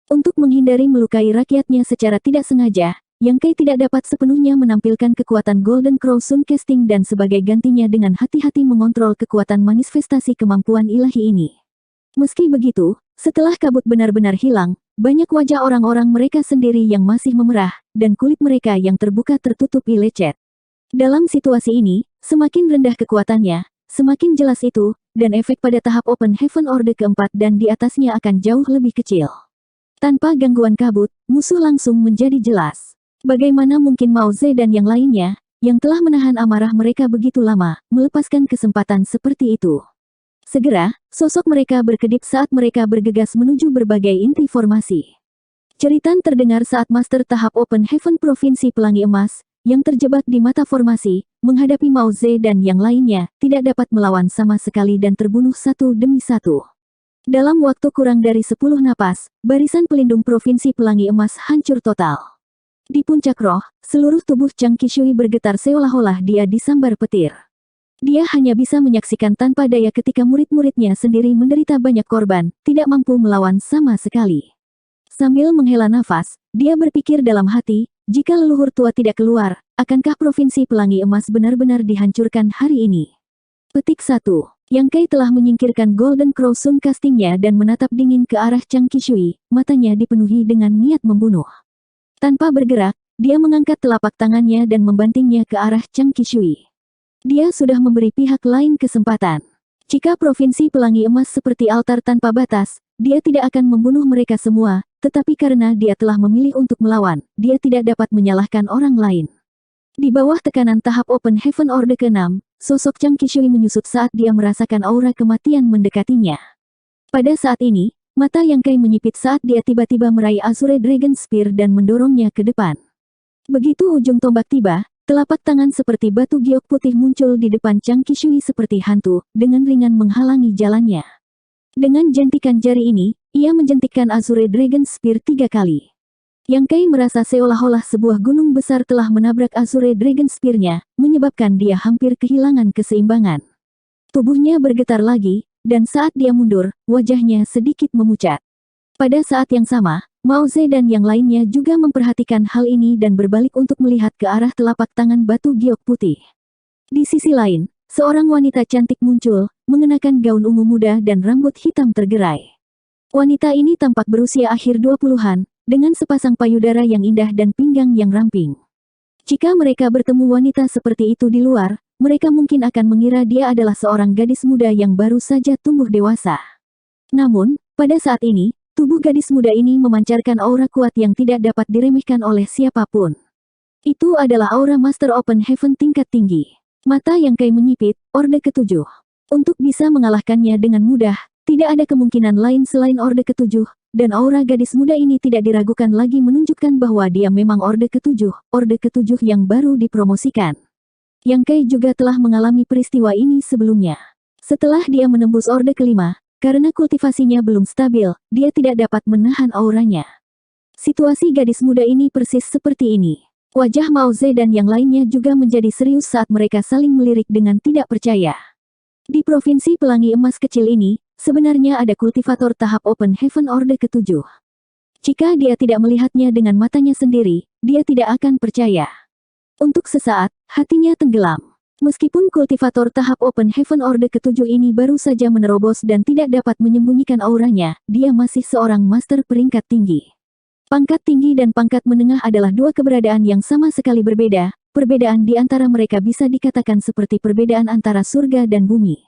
Untuk menghindari melukai rakyatnya secara tidak sengaja, Yang Kai tidak dapat sepenuhnya menampilkan kekuatan Golden Crow Sun Casting dan sebagai gantinya dengan hati-hati mengontrol kekuatan manifestasi kemampuan ilahi ini. Meski begitu, setelah kabut benar-benar hilang, banyak wajah orang-orang mereka sendiri yang masih memerah, dan kulit mereka yang terbuka tertutupi lecet. Dalam situasi ini, semakin rendah kekuatannya, semakin jelas itu, dan efek pada tahap Open Heaven Orde keempat dan di atasnya akan jauh lebih kecil. Tanpa gangguan kabut, musuh langsung menjadi jelas. Bagaimana mungkin Mao Ze dan yang lainnya, yang telah menahan amarah mereka begitu lama, melepaskan kesempatan seperti itu? Segera, sosok mereka berkedip saat mereka bergegas menuju berbagai inti formasi. Ceritan terdengar saat Master tahap Open Heaven Provinsi Pelangi Emas, yang terjebak di mata formasi, menghadapi Mao Ze dan yang lainnya, tidak dapat melawan sama sekali dan terbunuh satu demi satu. Dalam waktu kurang dari 10 napas, barisan pelindung Provinsi Pelangi Emas hancur total. Di puncak roh, seluruh tubuh Chang Qishui bergetar seolah-olah dia disambar petir. Dia hanya bisa menyaksikan tanpa daya ketika murid-muridnya sendiri menderita banyak korban, tidak mampu melawan sama sekali. Sambil menghela nafas, dia berpikir dalam hati, jika leluhur tua tidak keluar, akankah Provinsi Pelangi Emas benar-benar dihancurkan hari ini? Petik 1. Yang Kai telah menyingkirkan Golden Crow Sun castingnya dan menatap dingin ke arah Chang Qishui, matanya dipenuhi dengan niat membunuh. Tanpa bergerak, dia mengangkat telapak tangannya dan membantingnya ke arah Chang Qishui. Dia sudah memberi pihak lain kesempatan. Jika Provinsi Pelangi Emas seperti altar tanpa batas, dia tidak akan membunuh mereka semua, tetapi karena dia telah memilih untuk melawan, dia tidak dapat menyalahkan orang lain. Di bawah tekanan tahap Open Heaven Orde ke-6, sosok Chang Qishui menyusut saat dia merasakan aura kematian mendekatinya. Pada saat ini, mata Yang Kai menyipit saat dia tiba-tiba meraih Azure Dragon Spear dan mendorongnya ke depan. Begitu ujung tombak tiba, telapak tangan seperti batu giok putih muncul di depan Chang Qishui seperti hantu, dengan ringan menghalangi jalannya. Dengan jentikan jari ini, ia menjentikkan Azure Dragon Spear 3 kali. Yang Kai merasa seolah-olah sebuah gunung besar telah menabrak Azure Dragon Spear-nya, menyebabkan dia hampir kehilangan keseimbangan. Tubuhnya bergetar lagi, dan saat dia mundur, wajahnya sedikit memucat. Pada saat yang sama, Mao Ze dan yang lainnya juga memperhatikan hal ini dan berbalik untuk melihat ke arah telapak tangan batu giok putih. Di sisi lain, seorang wanita cantik muncul, mengenakan gaun ungu muda dan rambut hitam tergerai. Wanita ini tampak berusia akhir 20-an, dengan sepasang payudara yang indah dan pinggang yang ramping. Jika mereka bertemu wanita seperti itu di luar, mereka mungkin akan mengira dia adalah seorang gadis muda yang baru saja tumbuh dewasa. Namun, pada saat ini, tubuh gadis muda ini memancarkan aura kuat yang tidak dapat diremehkan oleh siapapun. Itu adalah aura Master Open Heaven tingkat tinggi. Mata Yang Kai menyipit, Orde ke-7. Untuk bisa mengalahkannya dengan mudah, tidak ada kemungkinan lain selain Orde ke-7, dan aura gadis muda ini tidak diragukan lagi menunjukkan bahwa dia memang Orde ke-7, Orde ke-7 yang baru dipromosikan. Yang Kai juga telah mengalami peristiwa ini sebelumnya. Setelah dia menembus Orde ke-5, karena kultivasinya belum stabil, dia tidak dapat menahan auranya. Situasi gadis muda ini persis seperti ini. Wajah Mao Ze dan yang lainnya juga menjadi serius saat mereka saling melirik dengan tidak percaya. Di Provinsi Pelangi Emas kecil ini, sebenarnya ada kultivator tahap Open Heaven Orde ke-7. Jika dia tidak melihatnya dengan matanya sendiri, dia tidak akan percaya. Untuk sesaat, hatinya tenggelam. Meskipun kultivator tahap Open Heaven Orde ke-7 ini baru saja menerobos dan tidak dapat menyembunyikan auranya, dia masih seorang master peringkat tinggi. Pangkat tinggi dan pangkat menengah adalah dua keberadaan yang sama sekali berbeda, perbedaan di antara mereka bisa dikatakan seperti perbedaan antara surga dan bumi.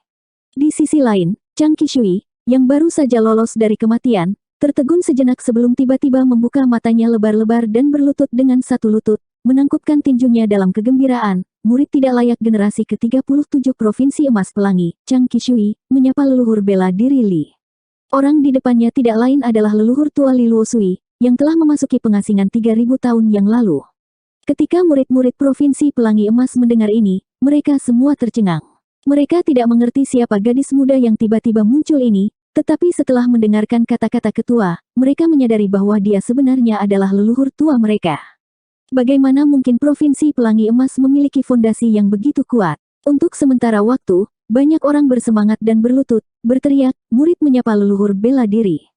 Di sisi lain, Chang Qishui, yang baru saja lolos dari kematian, tertegun sejenak sebelum tiba-tiba membuka matanya lebar-lebar dan berlutut dengan satu lutut, menangkupkan tinjunya dalam kegembiraan. Murid tidak layak generasi ke-37 Provinsi Emas Pelangi, Chang Qishui, menyapa leluhur bela diri Li. Orang di depannya tidak lain adalah leluhur tua Li Luosui, yang telah memasuki pengasingan 3000 tahun yang lalu. Ketika murid-murid Provinsi Pelangi Emas mendengar ini, mereka semua tercengang. Mereka tidak mengerti siapa gadis muda yang tiba-tiba muncul ini, tetapi setelah mendengarkan kata-kata ketua, mereka menyadari bahwa dia sebenarnya adalah leluhur tua mereka. Bagaimana mungkin Provinsi Pelangi Emas memiliki fondasi yang begitu kuat? Untuk sementara waktu, banyak orang bersemangat dan berlutut, berteriak, murid menyapa leluhur bela diri.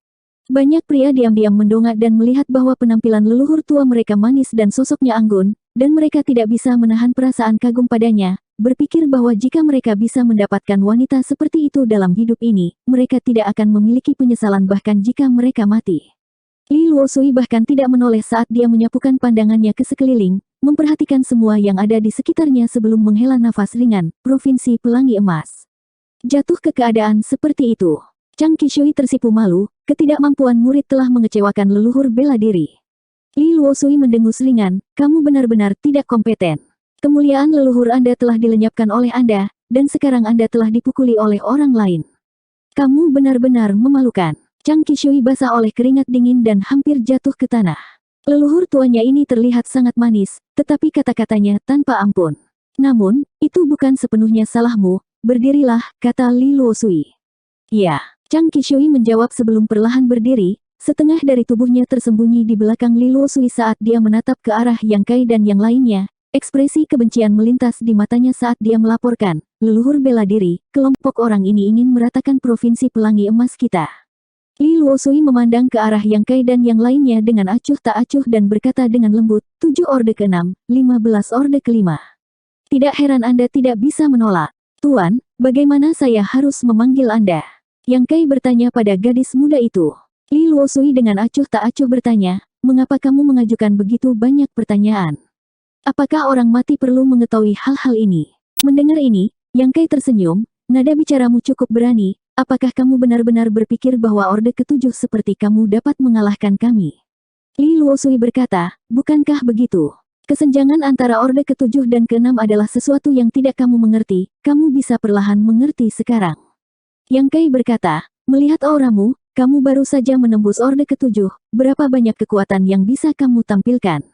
Banyak pria diam-diam mendongak dan melihat bahwa penampilan leluhur tua mereka manis dan sosoknya anggun, dan mereka tidak bisa menahan perasaan kagum padanya, berpikir bahwa jika mereka bisa mendapatkan wanita seperti itu dalam hidup ini, mereka tidak akan memiliki penyesalan bahkan jika mereka mati. Li Luosui bahkan tidak menoleh saat dia menyapukan pandangannya ke sekeliling, memperhatikan semua yang ada di sekitarnya sebelum menghela nafas ringan. Provinsi Pelangi Emas jatuh ke keadaan seperti itu. Chang Qishui tersipu malu, ketidakmampuan murid telah mengecewakan leluhur bela diri. Li Luosui mendengus ringan, kamu benar-benar tidak kompeten. Kemuliaan leluhur Anda telah dilenyapkan oleh Anda, dan sekarang Anda telah dipukuli oleh orang lain. Kamu benar-benar memalukan. Chang Qishui basah oleh keringat dingin dan hampir jatuh ke tanah. Leluhur tuanya ini terlihat sangat manis, tetapi kata-katanya tanpa ampun. Namun, itu bukan sepenuhnya salahmu, berdirilah, kata Li Luosui. Ya, Chang Qishui menjawab sebelum perlahan berdiri, setengah dari tubuhnya tersembunyi di belakang Li Luosui saat dia menatap ke arah Yang Kai dan yang lainnya. Ekspresi kebencian melintas di matanya saat dia melaporkan, leluhur bela diri, kelompok orang ini ingin meratakan provinsi pelangi emas kita. Li Luosui memandang ke arah Yang Kai dan yang lainnya dengan acuh tak acuh dan berkata dengan lembut, 7 orde ke-6, 15 orde ke-5. Tidak heran Anda tidak bisa menolak. Tuan, bagaimana saya harus memanggil Anda? Yang Kai bertanya pada gadis muda itu. Li Luosui dengan acuh tak acuh bertanya, mengapa kamu mengajukan begitu banyak pertanyaan? Apakah orang mati perlu mengetahui hal-hal ini? Mendengar ini, Yang Kai tersenyum, nada bicaramu cukup berani, apakah kamu benar-benar berpikir bahwa orde ke-7 seperti kamu dapat mengalahkan kami? Li Luosui berkata, bukankah begitu? Kesenjangan antara orde ke-7 dan ke-6 adalah sesuatu yang tidak kamu mengerti, kamu bisa perlahan mengerti sekarang. Yang Kai berkata, melihat auramu, kamu baru saja menembus orde ke-7, berapa banyak kekuatan yang bisa kamu tampilkan?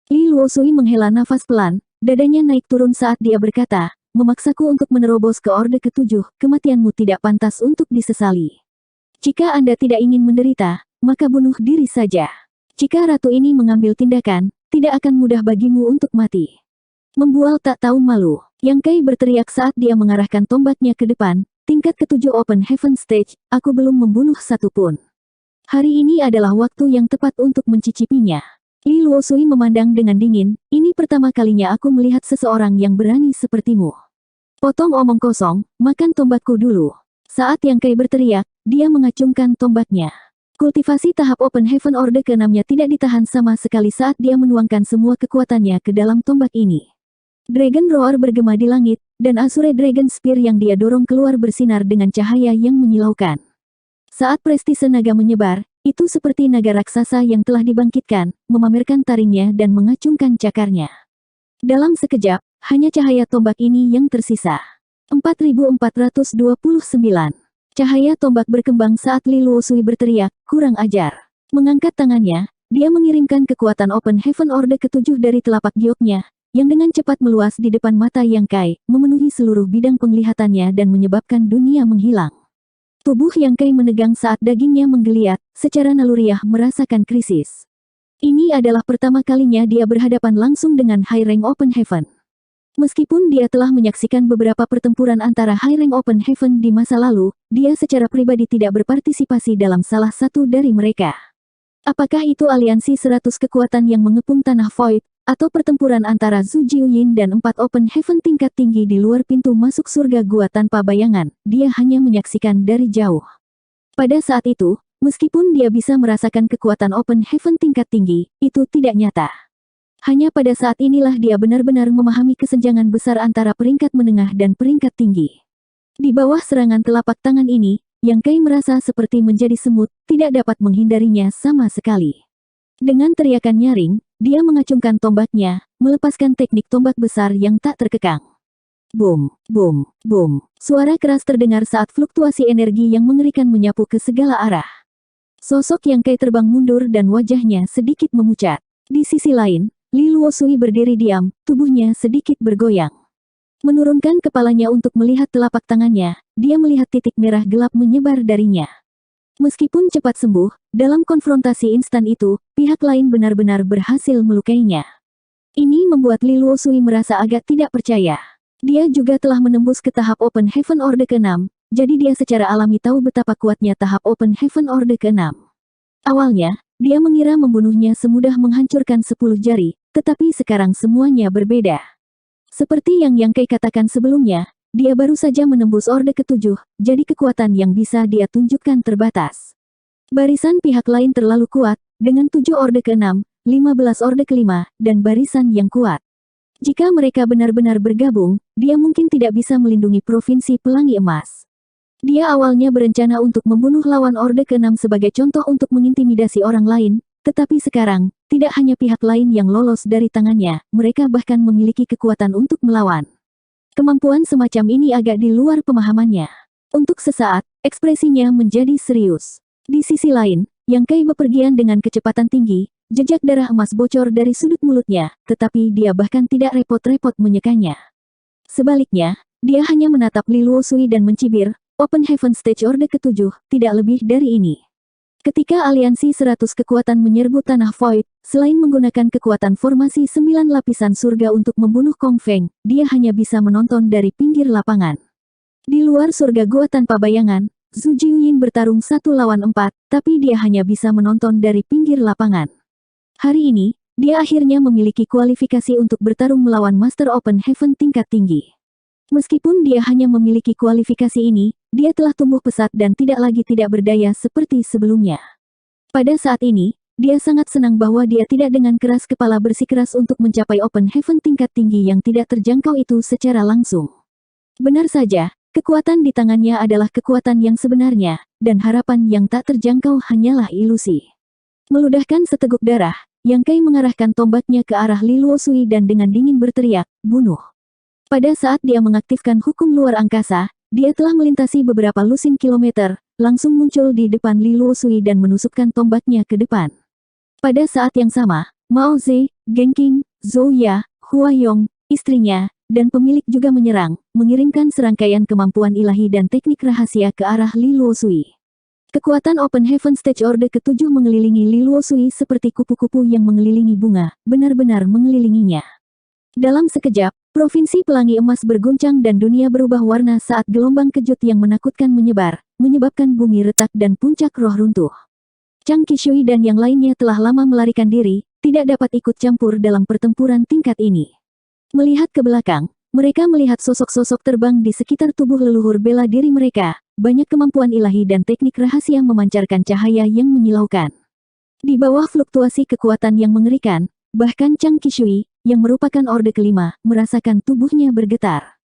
Li Luosui menghela nafas pelan, dadanya naik turun saat dia berkata, memaksaku untuk menerobos ke orde ke-7, kematianmu tidak pantas untuk disesali. Jika Anda tidak ingin menderita, maka bunuh diri saja. Jika ratu ini mengambil tindakan, tidak akan mudah bagimu untuk mati. Membual tak tahu malu, Yang Kai berteriak saat dia mengarahkan tombaknya ke depan, tingkat ke-7 Open Heaven Stage, aku belum membunuh satu pun. Hari ini adalah waktu yang tepat untuk mencicipinya. Li Luosui memandang dengan dingin, ini pertama kalinya aku melihat seseorang yang berani sepertimu. Potong omong kosong, makan tombakku dulu. Saat Yang Kai berteriak, dia mengacungkan tombaknya. Kultivasi tahap Open Heaven Orde ke-6-nya tidak ditahan sama sekali saat dia menuangkan semua kekuatannya ke dalam tombak ini. Dragon Roar bergema di langit, dan Azure Dragon Spear yang dia dorong keluar bersinar dengan cahaya yang menyilaukan. Saat prestise naga menyebar, itu seperti naga raksasa yang telah dibangkitkan, memamerkan taringnya dan mengacungkan cakarnya. Dalam sekejap, hanya cahaya tombak ini yang tersisa. 4429. Cahaya tombak berkembang saat Li Luosui berteriak, kurang ajar. Mengangkat tangannya, dia mengirimkan kekuatan Open Heaven Orde ke-7 dari telapak gioknya, yang dengan cepat meluas di depan mata Yang Kai, memenuhi seluruh bidang penglihatannya dan menyebabkan dunia menghilang. Tubuh Yang Kai menegang saat dagingnya menggeliat, secara naluriah merasakan krisis. Ini adalah pertama kalinya dia berhadapan langsung dengan High Rank Open Heaven. Meskipun dia telah menyaksikan beberapa pertempuran antara High Rank Open Heaven di masa lalu, dia secara pribadi tidak berpartisipasi dalam salah satu dari mereka. Apakah itu aliansi 100 kekuatan yang mengepung tanah Void, atau pertempuran antara Zhu Jiuyin dan 4 Open Heaven tingkat tinggi di luar pintu masuk surga gua tanpa bayangan, dia hanya menyaksikan dari jauh. Pada saat itu, meskipun dia bisa merasakan kekuatan Open Heaven tingkat tinggi, itu tidak nyata. Hanya pada saat inilah dia benar-benar memahami kesenjangan besar antara peringkat menengah dan peringkat tinggi. Di bawah serangan telapak tangan ini, Yang Kai merasa seperti menjadi semut, tidak dapat menghindarinya sama sekali. Dengan teriakan nyaring, dia mengacungkan tombaknya, melepaskan teknik tombak besar yang tak terkekang. Boom, boom, boom. Suara keras terdengar saat fluktuasi energi yang mengerikan menyapu ke segala arah. Sosok Yang Kai terbang mundur dan wajahnya sedikit memucat. Di sisi lain, Li Luosui berdiri diam, tubuhnya sedikit bergoyang. Menurunkan kepalanya untuk melihat telapak tangannya, dia melihat titik merah gelap menyebar darinya. Meskipun cepat sembuh, dalam konfrontasi instan itu, pihak lain benar-benar berhasil melukainya. Ini membuat Li Luosui merasa agak tidak percaya. Dia juga telah menembus ke tahap Open Heaven Orde ke-6, jadi dia secara alami tahu betapa kuatnya tahap Open Heaven Orde ke-6. Awalnya, dia mengira membunuhnya semudah menghancurkan 10 jari, tetapi sekarang semuanya berbeda. Seperti yang Kai katakan sebelumnya, dia baru saja menembus orde ke-7, jadi kekuatan yang bisa dia tunjukkan terbatas. Barisan pihak lain terlalu kuat, dengan 7 orde ke-6, 15 orde ke-5, dan barisan yang kuat. Jika mereka benar-benar bergabung, dia mungkin tidak bisa melindungi Provinsi Pelangi Emas. Dia awalnya berencana untuk membunuh lawan orde ke-6 sebagai contoh untuk mengintimidasi orang lain, tetapi sekarang, tidak hanya pihak lain yang lolos dari tangannya, mereka bahkan memiliki kekuatan untuk melawan. Kemampuan semacam ini agak di luar pemahamannya. Untuk sesaat, ekspresinya menjadi serius. Di sisi lain, Yang Kai bepergian dengan kecepatan tinggi, jejak darah emas bocor dari sudut mulutnya, tetapi dia bahkan tidak repot-repot menyekanya. Sebaliknya, dia hanya menatap Li Luosui dan mencibir, Open Heaven Stage Orde ke-7, tidak lebih dari ini. Ketika aliansi 100 kekuatan menyerbu tanah Void, selain menggunakan kekuatan formasi 9 lapisan surga untuk membunuh Kong Feng, dia hanya bisa menonton dari pinggir lapangan. Di luar surga gua tanpa bayangan, Zhu Jiuyin bertarung 1 lawan 4, tapi dia hanya bisa menonton dari pinggir lapangan. Hari ini, dia akhirnya memiliki kualifikasi untuk bertarung melawan Master Open Heaven tingkat tinggi. Meskipun dia hanya memiliki kualifikasi ini, dia telah tumbuh pesat dan tidak lagi tidak berdaya seperti sebelumnya. Pada saat ini, dia sangat senang bahwa dia tidak dengan keras kepala bersikeras untuk mencapai Open Heaven tingkat tinggi yang tidak terjangkau itu secara langsung. Benar saja, kekuatan di tangannya adalah kekuatan yang sebenarnya, dan harapan yang tak terjangkau hanyalah ilusi. Meludahkan seteguk darah, Yang Kai mengarahkan tombaknya ke arah Li Luosui dan dengan dingin berteriak, "Bunuh!" Pada saat dia mengaktifkan hukum luar angkasa, dia telah melintasi beberapa lusin kilometer, langsung muncul di depan Li Luosui dan menusukkan tombaknya ke depan. Pada saat yang sama, Mao Ze, Genqing, Zhou Ya, Hua Yong, istrinya, dan pemilik juga menyerang, mengirimkan serangkaian kemampuan ilahi dan teknik rahasia ke arah Li Luosui. Kekuatan Open Heaven Stage Orde ke-7 mengelilingi Li Luosui seperti kupu-kupu yang mengelilingi bunga, benar-benar mengelilinginya. Dalam sekejap, Provinsi Pelangi Emas berguncang dan dunia berubah warna saat gelombang kejut yang menakutkan menyebar, menyebabkan bumi retak dan puncak roh runtuh. Chang Qishui dan yang lainnya telah lama melarikan diri, tidak dapat ikut campur dalam pertempuran tingkat ini. Melihat ke belakang, mereka melihat sosok-sosok terbang di sekitar tubuh leluhur bela diri mereka, banyak kemampuan ilahi dan teknik rahasia memancarkan cahaya yang menyilaukan. Di bawah fluktuasi kekuatan yang mengerikan, bahkan Chang Qishui, yang merupakan orde kelima, merasakan tubuhnya bergetar.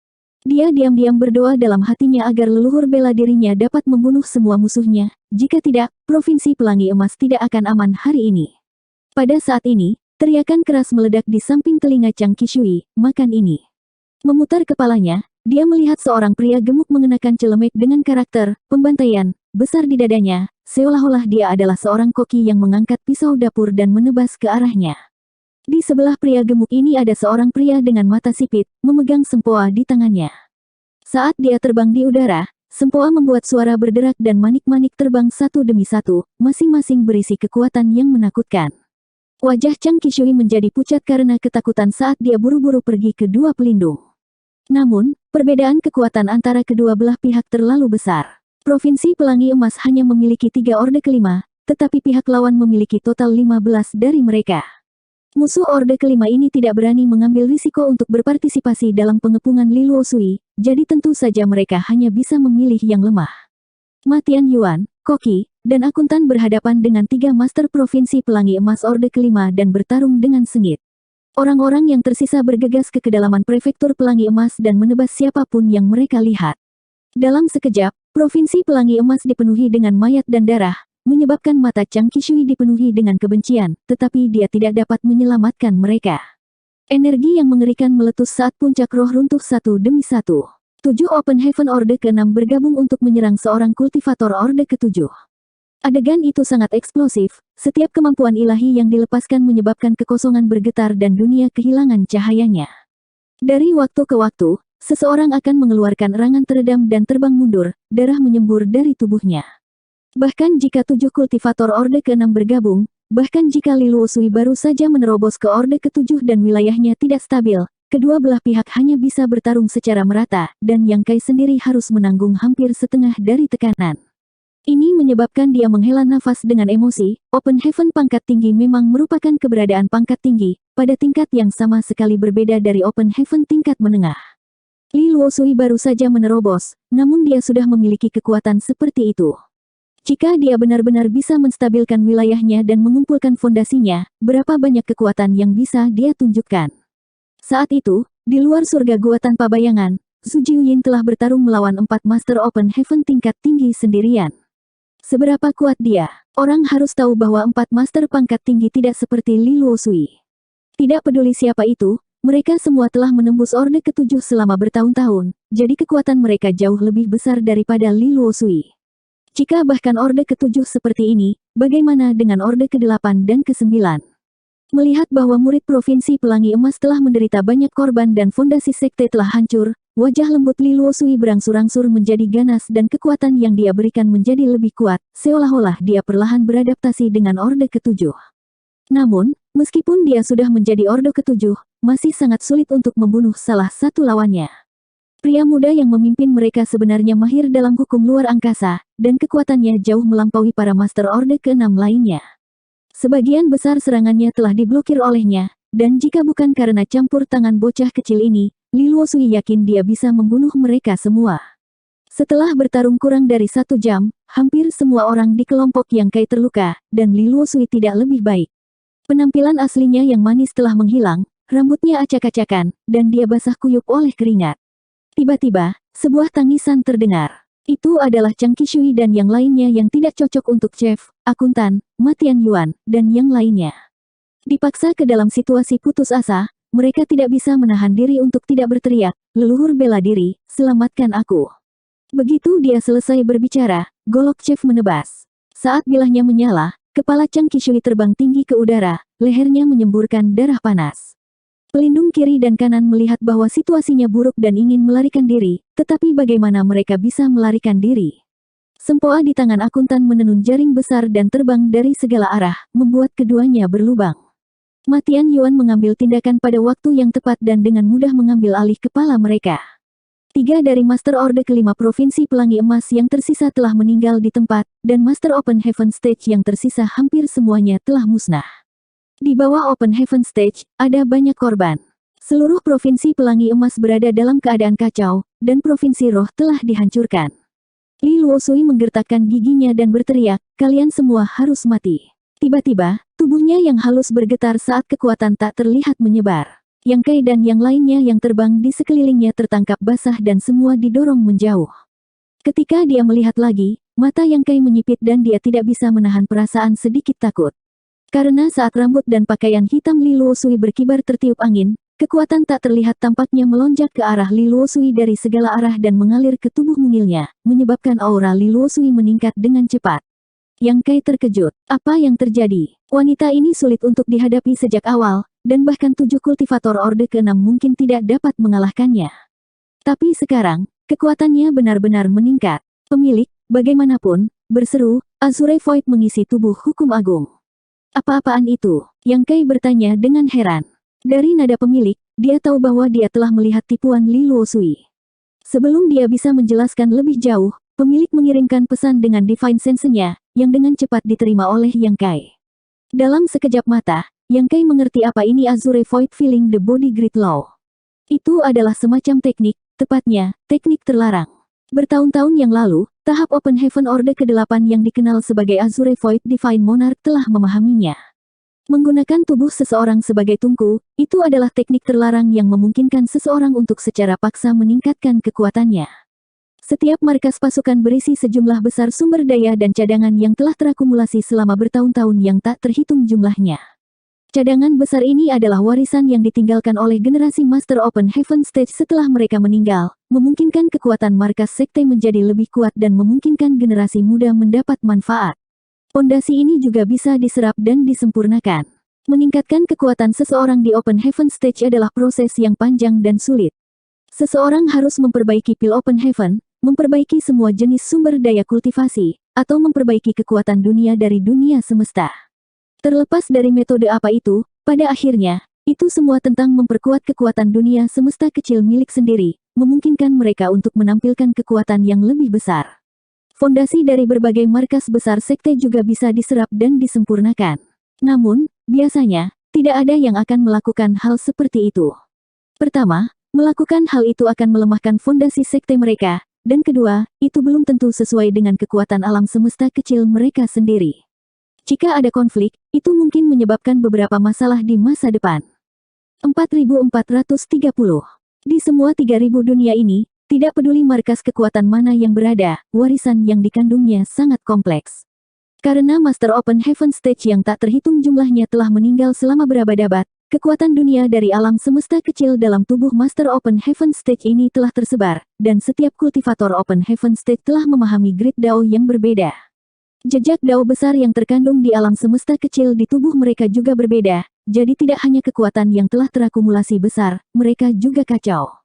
Dia diam-diam berdoa dalam hatinya agar leluhur bela dirinya dapat membunuh semua musuhnya, jika tidak, Provinsi Pelangi Emas tidak akan aman hari ini. Pada saat ini, teriakan keras meledak di samping telinga Chang Qishui, "Makan ini." Memutar kepalanya, dia melihat seorang pria gemuk mengenakan celemek dengan karakter pembantaian besar di dadanya, seolah-olah dia adalah seorang koki yang mengangkat pisau dapur dan menebas ke arahnya. Di sebelah pria gemuk ini ada seorang pria dengan mata sipit, memegang sempoa di tangannya. Saat dia terbang di udara, sempoa membuat suara berderak dan manik-manik terbang satu demi satu, masing-masing berisi kekuatan yang menakutkan. Wajah Chang Qishui menjadi pucat karena ketakutan saat dia buru-buru pergi ke dua pelindung. Namun, perbedaan kekuatan antara kedua belah pihak terlalu besar. Provinsi Pelangi Emas hanya memiliki 3 orde kelima, tetapi pihak lawan memiliki total 15 dari mereka. Musuh orde kelima ini tidak berani mengambil risiko untuk berpartisipasi dalam pengepungan Li Luosui, jadi tentu saja mereka hanya bisa memilih yang lemah. Ma Tianyuan, Koki, dan Akuntan berhadapan dengan 3 Master Provinsi Pelangi Emas orde kelima dan bertarung dengan sengit. Orang-orang yang tersisa bergegas ke kedalaman Prefektur Pelangi Emas dan menebas siapapun yang mereka lihat. Dalam sekejap, Provinsi Pelangi Emas dipenuhi dengan mayat dan darah, menyebabkan mata Chang Qishui dipenuhi dengan kebencian, tetapi dia tidak dapat menyelamatkan mereka. Energi yang mengerikan meletus saat puncak roh runtuh satu demi satu. 7 Open Heaven Orde ke-6 bergabung untuk menyerang seorang kultivator Orde ke-7. Adegan itu sangat eksplosif, setiap kemampuan ilahi yang dilepaskan menyebabkan kekosongan bergetar dan dunia kehilangan cahayanya. Dari waktu ke waktu, seseorang akan mengeluarkan erangan teredam dan terbang mundur, darah menyembur dari tubuhnya. Bahkan jika 7 kultivator Orde ke-6 bergabung, bahkan jika Li Luosui baru saja menerobos ke Orde ke-7 dan wilayahnya tidak stabil, kedua belah pihak hanya bisa bertarung secara merata, dan Yang Kai sendiri harus menanggung hampir setengah dari tekanan. Ini menyebabkan dia menghela nafas dengan emosi. Open Heaven pangkat tinggi memang merupakan keberadaan pangkat tinggi, pada tingkat yang sama sekali berbeda dari Open Heaven tingkat menengah. Li Luosui baru saja menerobos, namun dia sudah memiliki kekuatan seperti itu. Jika dia benar-benar bisa menstabilkan wilayahnya dan mengumpulkan fondasinya, berapa banyak kekuatan yang bisa dia tunjukkan. Saat itu, di luar surga gua tanpa bayangan, Zhu Jiuyin telah bertarung melawan 4 Master Open Heaven tingkat tinggi sendirian. Seberapa kuat dia? Orang harus tahu bahwa 4 Master pangkat tinggi tidak seperti Li Luosui. Tidak peduli siapa itu, mereka semua telah menembus Orde ke-7 selama bertahun-tahun, jadi kekuatan mereka jauh lebih besar daripada Li Luosui. Jika bahkan Orde ke-7 seperti ini, bagaimana dengan Orde ke-8 dan ke-9? Melihat bahwa murid Provinsi Pelangi Emas telah menderita banyak korban dan fondasi sekte telah hancur, wajah lembut Li Luosui berangsur-angsur menjadi ganas dan kekuatan yang dia berikan menjadi lebih kuat, seolah-olah dia perlahan beradaptasi dengan Orde Ketujuh. Namun, meskipun dia sudah menjadi Orde Ketujuh, masih sangat sulit untuk membunuh salah satu lawannya. Pria muda yang memimpin mereka sebenarnya mahir dalam hukum luar angkasa, dan kekuatannya jauh melampaui para Master Orde ke-6 lainnya. Sebagian besar serangannya telah diblokir olehnya, dan jika bukan karena campur tangan bocah kecil ini, Li Luosui yakin dia bisa membunuh mereka semua. Setelah bertarung kurang dari 1 jam, hampir semua orang di kelompok Yang Kai terluka, dan Li Luosui tidak lebih baik. Penampilan aslinya yang manis telah menghilang, rambutnya acak-acakan, dan dia basah kuyup oleh keringat. Tiba-tiba, sebuah tangisan terdengar. Itu adalah Chang Qishui dan yang lainnya yang tidak cocok untuk chef, akuntan, Matian Yuan, dan yang lainnya. Dipaksa ke dalam situasi putus asa, mereka tidak bisa menahan diri untuk tidak berteriak, "Leluhur bela diri, selamatkan aku." Begitu dia selesai berbicara, golok chef menebas. Saat bilahnya menyala, kepala Chang Qishui terbang tinggi ke udara, lehernya menyemburkan darah panas. Pelindung kiri dan kanan melihat bahwa situasinya buruk dan ingin melarikan diri, tetapi bagaimana mereka bisa melarikan diri? Sempoa di tangan akuntan menenun jaring besar dan terbang dari segala arah, membuat keduanya berlubang. Matian Yuan mengambil tindakan pada waktu yang tepat dan dengan mudah mengambil alih kepala mereka. 3 dari Master Orde ke-5 Provinsi Pelangi Emas yang tersisa telah meninggal di tempat, dan Master Open Heaven Stage yang tersisa hampir semuanya telah musnah. Di bawah Open Heaven Stage, ada banyak korban. Seluruh Provinsi Pelangi Emas berada dalam keadaan kacau, dan Provinsi Roh telah dihancurkan. Li Luosui menggertakkan giginya dan berteriak, "Kalian semua harus mati." Tiba-tiba, tubuhnya yang halus bergetar saat kekuatan tak terlihat menyebar. Yang Kai dan yang lainnya yang terbang di sekelilingnya tertangkap basah dan semua didorong menjauh. Ketika dia melihat lagi, mata Yang Kai menyipit dan dia tidak bisa menahan perasaan sedikit takut. Karena saat rambut dan pakaian hitam Li Luosui berkibar tertiup angin, kekuatan tak terlihat tampaknya melonjak ke arah Li Luosui dari segala arah dan mengalir ke tubuh mungilnya, menyebabkan aura Li Luosui meningkat dengan cepat. Yang Kai terkejut. Apa yang terjadi? Wanita ini sulit untuk dihadapi sejak awal, dan bahkan 7 kultivator Orde ke-6 mungkin tidak dapat mengalahkannya. Tapi sekarang, kekuatannya benar-benar meningkat. Pemilik, bagaimanapun, berseru, Azure Void mengisi tubuh hukum agung. Apa-apaan itu? Yang Kai bertanya dengan heran. Dari nada pemilik, dia tahu bahwa dia telah melihat tipuan Li Luosui. Sebelum dia bisa menjelaskan lebih jauh, pemilik mengirimkan pesan dengan Divine Sense-nya, yang dengan cepat diterima oleh Yang Kai. Dalam sekejap mata, Yang Kai mengerti apa ini Azure Void Feeling the Body Grid Law. Itu adalah semacam teknik, tepatnya, teknik terlarang. Bertahun-tahun yang lalu, tahap Open Heaven Orde ke-8 yang dikenal sebagai Azure Void Divine Monarch telah memahaminya. Menggunakan tubuh seseorang sebagai tungku, itu adalah teknik terlarang yang memungkinkan seseorang untuk secara paksa meningkatkan kekuatannya. Setiap markas pasukan berisi sejumlah besar sumber daya dan cadangan yang telah terakumulasi selama bertahun-tahun yang tak terhitung jumlahnya. Cadangan besar ini adalah warisan yang ditinggalkan oleh generasi Master Open Heaven Stage setelah mereka meninggal, memungkinkan kekuatan markas sekte menjadi lebih kuat dan memungkinkan generasi muda mendapat manfaat. Pondasi ini juga bisa diserap dan disempurnakan. Meningkatkan kekuatan seseorang di Open Heaven Stage adalah proses yang panjang dan sulit. Seseorang harus memperbaiki pil Open Heaven, memperbaiki semua jenis sumber daya kultivasi, atau memperbaiki kekuatan dunia dari dunia semesta. Terlepas dari metode apa itu, pada akhirnya, itu semua tentang memperkuat kekuatan dunia semesta kecil milik sendiri, memungkinkan mereka untuk menampilkan kekuatan yang lebih besar. Fondasi dari berbagai markas besar sekte juga bisa diserap dan disempurnakan. Namun, biasanya, tidak ada yang akan melakukan hal seperti itu. Pertama, melakukan hal itu akan melemahkan fondasi sekte mereka, dan kedua, itu belum tentu sesuai dengan kekuatan alam semesta kecil mereka sendiri. Jika ada konflik, itu mungkin menyebabkan beberapa masalah di masa depan. 4430. Di semua 3000 dunia ini, tidak peduli markas kekuatan mana yang berada, warisan yang dikandungnya sangat kompleks. Karena Master Open Heaven Stage yang tak terhitung jumlahnya telah meninggal selama berabad-abad, kekuatan dunia dari alam semesta kecil dalam tubuh Master Open Heaven Stage ini telah tersebar, dan setiap kultivator Open Heaven Stage telah memahami grid Dao yang berbeda. Jejak Dao besar yang terkandung di alam semesta kecil di tubuh mereka juga berbeda, jadi tidak hanya kekuatan yang telah terakumulasi besar, mereka juga kacau.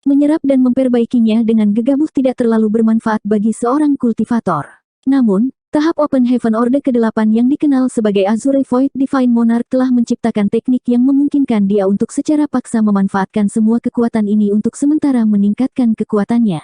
Menyerap dan memperbaikinya dengan gegabah tidak terlalu bermanfaat bagi seorang kultivator. Namun, tahap Open Heaven Orde ke-8 yang dikenal sebagai Azure Void Divine Monarch telah menciptakan teknik yang memungkinkan dia untuk secara paksa memanfaatkan semua kekuatan ini untuk sementara meningkatkan kekuatannya.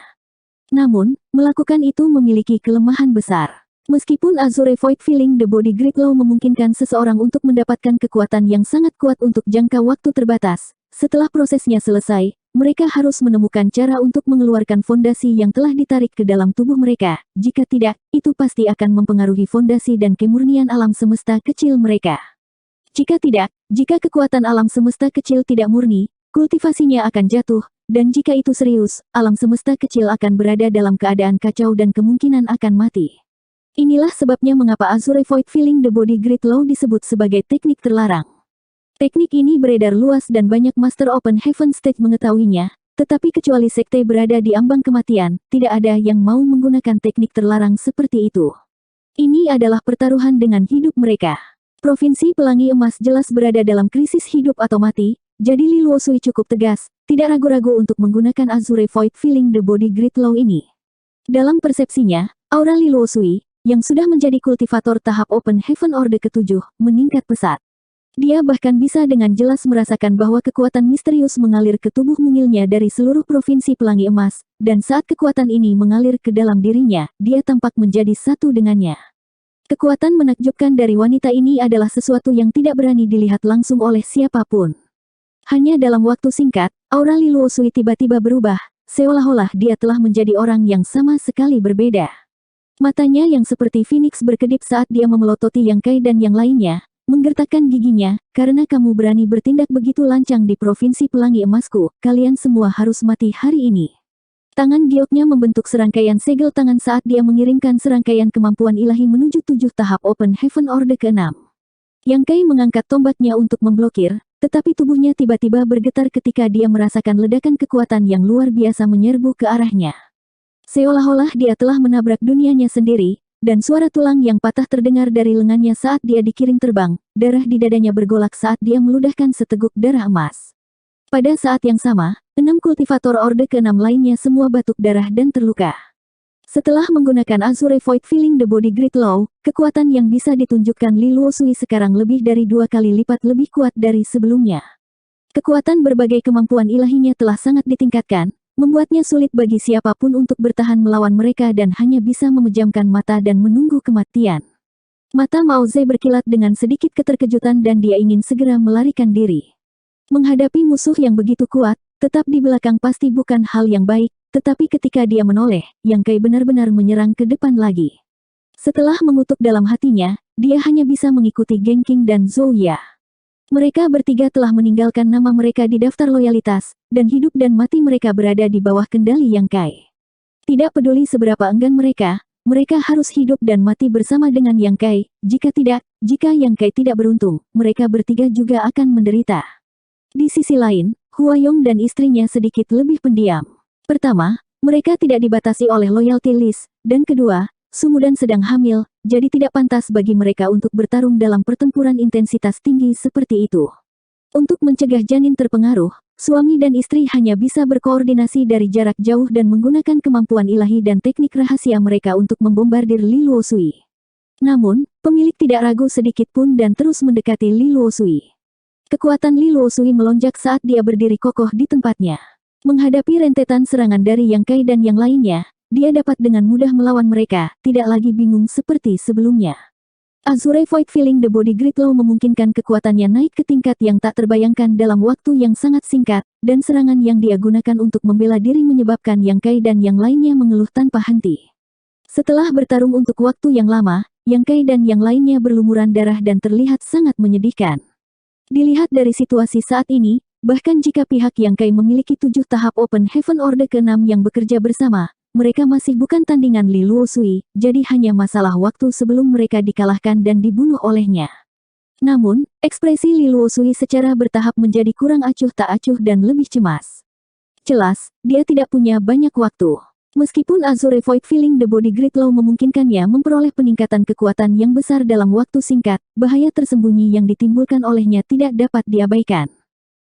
Namun, melakukan itu memiliki kelemahan besar. Meskipun Azure Void Filling the Body Grid Law memungkinkan seseorang untuk mendapatkan kekuatan yang sangat kuat untuk jangka waktu terbatas, setelah prosesnya selesai, mereka harus menemukan cara untuk mengeluarkan fondasi yang telah ditarik ke dalam tubuh mereka. Jika tidak, itu pasti akan mempengaruhi fondasi dan kemurnian alam semesta kecil mereka. Jika tidak, jika kekuatan alam semesta kecil tidak murni, kultivasinya akan jatuh, dan jika itu serius, alam semesta kecil akan berada dalam keadaan kacau dan kemungkinan akan mati. Inilah sebabnya mengapa Azure Void Filling the Body Grid Law disebut sebagai teknik terlarang. Teknik ini beredar luas dan banyak Master Open Heaven Stage mengetahuinya, tetapi kecuali sekte berada di ambang kematian, tidak ada yang mau menggunakan teknik terlarang seperti itu. Ini adalah pertaruhan dengan hidup mereka. Provinsi Pelangi Emas jelas berada dalam krisis hidup atau mati, jadi Li Luosui cukup tegas, tidak ragu-ragu untuk menggunakan Azure Void Filling the Body Grid Law ini. Dalam persepsinya, aura Li Luosui, yang sudah menjadi kultivator tahap Open Heaven Orde ke-7, meningkat pesat. Dia bahkan bisa dengan jelas merasakan bahwa kekuatan misterius mengalir ke tubuh mungilnya dari seluruh provinsi Pelangi Emas, dan saat kekuatan ini mengalir ke dalam dirinya, dia tampak menjadi satu dengannya. Kekuatan menakjubkan dari wanita ini adalah sesuatu yang tidak berani dilihat langsung oleh siapapun. Hanya dalam waktu singkat, aura Li Luosui tiba-tiba berubah, seolah-olah dia telah menjadi orang yang sama sekali berbeda. Matanya yang seperti Phoenix berkedip saat dia memelototi Yang Kai dan yang lainnya, menggertakkan giginya, karena kamu berani bertindak begitu lancang di Provinsi Pelangi Emasku, kalian semua harus mati hari ini. Tangan gioknya membentuk serangkaian segel tangan saat dia mengirimkan serangkaian kemampuan ilahi menuju 7 tahap Open Heaven Orde ke-6. Yang Kai mengangkat tombaknya untuk memblokir, tetapi tubuhnya tiba-tiba bergetar ketika dia merasakan ledakan kekuatan yang luar biasa menyerbu ke arahnya. Seolah-olah dia telah menabrak dunianya sendiri, dan suara tulang yang patah terdengar dari lengannya saat dia dikirim terbang, darah di dadanya bergolak saat dia meludahkan seteguk darah emas. Pada saat yang sama, 6 kultivator Orde ke-6 lainnya semua batuk darah dan terluka. Setelah menggunakan Azure Void Filling the Body Grid Law, kekuatan yang bisa ditunjukkan Li Luosui sekarang lebih dari 2 kali lipat lebih kuat dari sebelumnya. Kekuatan berbagai kemampuan ilahinya telah sangat ditingkatkan, membuatnya sulit bagi siapapun untuk bertahan melawan mereka dan hanya bisa memejamkan mata dan menunggu kematian. Mata Mao Ze berkilat dengan sedikit keterkejutan dan dia ingin segera melarikan diri. Menghadapi musuh yang begitu kuat, tetap di belakang pasti bukan hal yang baik, tetapi ketika dia menoleh, Yang Kai benar-benar menyerang ke depan lagi. Setelah mengutuk dalam hatinya, dia hanya bisa mengikuti Geng Qing dan Zhou Ya. Mereka bertiga telah meninggalkan nama mereka di daftar loyalitas, dan hidup dan mati mereka berada di bawah kendali Yang Kai. Tidak peduli seberapa enggan mereka harus hidup dan mati bersama dengan Yang Kai, jika tidak, jika Yang Kai tidak beruntung, mereka bertiga juga akan menderita. Di sisi lain, Huayong dan istrinya sedikit lebih pendiam. Pertama, mereka tidak dibatasi oleh loyalty list, dan kedua, Sumudan sedang hamil, jadi tidak pantas bagi mereka untuk bertarung dalam pertempuran intensitas tinggi seperti itu. Untuk mencegah janin terpengaruh, suami dan istri hanya bisa berkoordinasi dari jarak jauh dan menggunakan kemampuan ilahi dan teknik rahasia mereka untuk membombardir Li Luosui. Namun, pemilik tidak ragu sedikit pun dan terus mendekati Li Luosui. Kekuatan Li Luosui melonjak saat dia berdiri kokoh di tempatnya. Menghadapi rentetan serangan dari Yang Kai dan yang lainnya, dia dapat dengan mudah melawan mereka, tidak lagi bingung seperti sebelumnya. Azure Void Filling the Body Grid Law memungkinkan kekuatannya naik ke tingkat yang tak terbayangkan dalam waktu yang sangat singkat, dan serangan yang dia gunakan untuk membela diri menyebabkan Yang Kai dan yang lainnya mengeluh tanpa henti. Setelah bertarung untuk waktu yang lama, Yang Kai dan yang lainnya berlumuran darah dan terlihat sangat menyedihkan. Dilihat dari situasi saat ini, bahkan jika pihak Yang Kai memiliki 7 tahap Open Heaven Orde ke-6 yang bekerja bersama, mereka masih bukan tandingan Li Luosui, jadi hanya masalah waktu sebelum mereka dikalahkan dan dibunuh olehnya. Namun, ekspresi Li Luosui secara bertahap menjadi kurang acuh tak acuh dan lebih cemas. Jelas, dia tidak punya banyak waktu. Meskipun Azure Void Filling the Body Grid Law memungkinkannya memperoleh peningkatan kekuatan yang besar dalam waktu singkat, bahaya tersembunyi yang ditimbulkan olehnya tidak dapat diabaikan.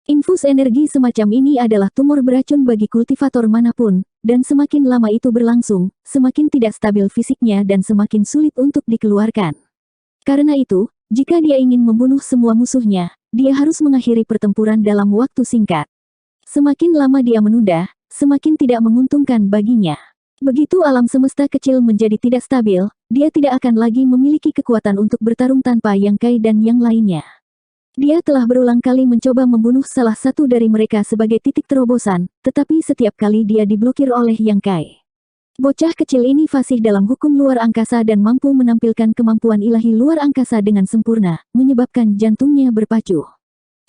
Infus energi semacam ini adalah tumor beracun bagi kultivator manapun, dan semakin lama itu berlangsung, semakin tidak stabil fisiknya dan semakin sulit untuk dikeluarkan. Karena itu, jika dia ingin membunuh semua musuhnya, dia harus mengakhiri pertempuran dalam waktu singkat. Semakin lama dia menunda, semakin tidak menguntungkan baginya. Begitu alam semesta kecil menjadi tidak stabil, dia tidak akan lagi memiliki kekuatan untuk bertarung tanpa Yang Kai dan yang lainnya. Dia telah berulang kali mencoba membunuh salah satu dari mereka sebagai titik terobosan, tetapi setiap kali dia diblokir oleh Yang Kai. Bocah kecil ini fasih dalam hukum luar angkasa dan mampu menampilkan kemampuan ilahi luar angkasa dengan sempurna, menyebabkan jantungnya berpacu.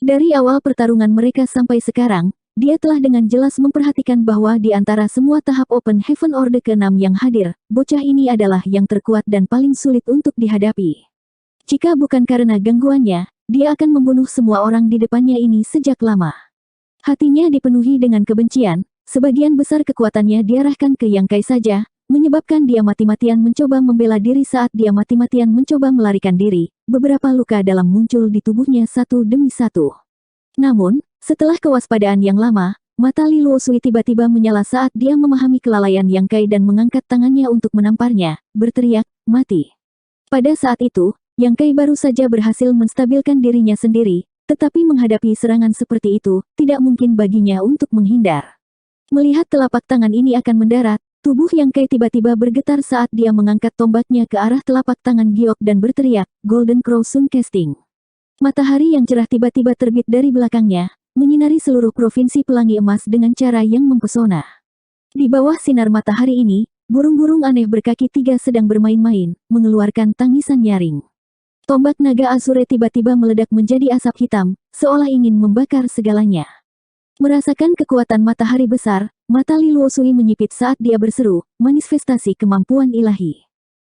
Dari awal pertarungan mereka sampai sekarang, dia telah dengan jelas memperhatikan bahwa di antara semua tahap Open Heaven Orde ke-6 yang hadir, bocah ini adalah yang terkuat dan paling sulit untuk dihadapi. Jika bukan karena gangguannya, dia akan membunuh semua orang di depannya ini sejak lama. Hatinya dipenuhi dengan kebencian, sebagian besar kekuatannya diarahkan ke Yang Kai saja, menyebabkan dia mati-matian mencoba membela diri. Saat dia mati-matian mencoba melarikan diri, beberapa luka dalam muncul di tubuhnya satu demi satu. Namun, setelah kewaspadaan yang lama, mata Li Luosui tiba-tiba menyala saat dia memahami kelalaian Yang Kai dan mengangkat tangannya untuk menamparnya, berteriak, "Mati!" Pada saat itu, Yang Kai baru saja berhasil menstabilkan dirinya sendiri, tetapi menghadapi serangan seperti itu, tidak mungkin baginya untuk menghindar. Melihat telapak tangan ini akan mendarat, tubuh Yang Kai tiba-tiba bergetar saat dia mengangkat tombaknya ke arah telapak tangan Giok dan berteriak, "Golden Crow Sun Casting!" Matahari yang cerah tiba-tiba terbit dari belakangnya, menyinari seluruh provinsi pelangi emas dengan cara yang mempesona. Di bawah sinar matahari ini, burung-burung aneh berkaki tiga sedang bermain-main, mengeluarkan tangisan nyaring. Tombak naga Azure tiba-tiba meledak menjadi asap hitam, seolah ingin membakar segalanya. Merasakan kekuatan matahari besar, mata Li Luosui menyipit saat dia berseru, "Manifestasi kemampuan ilahi."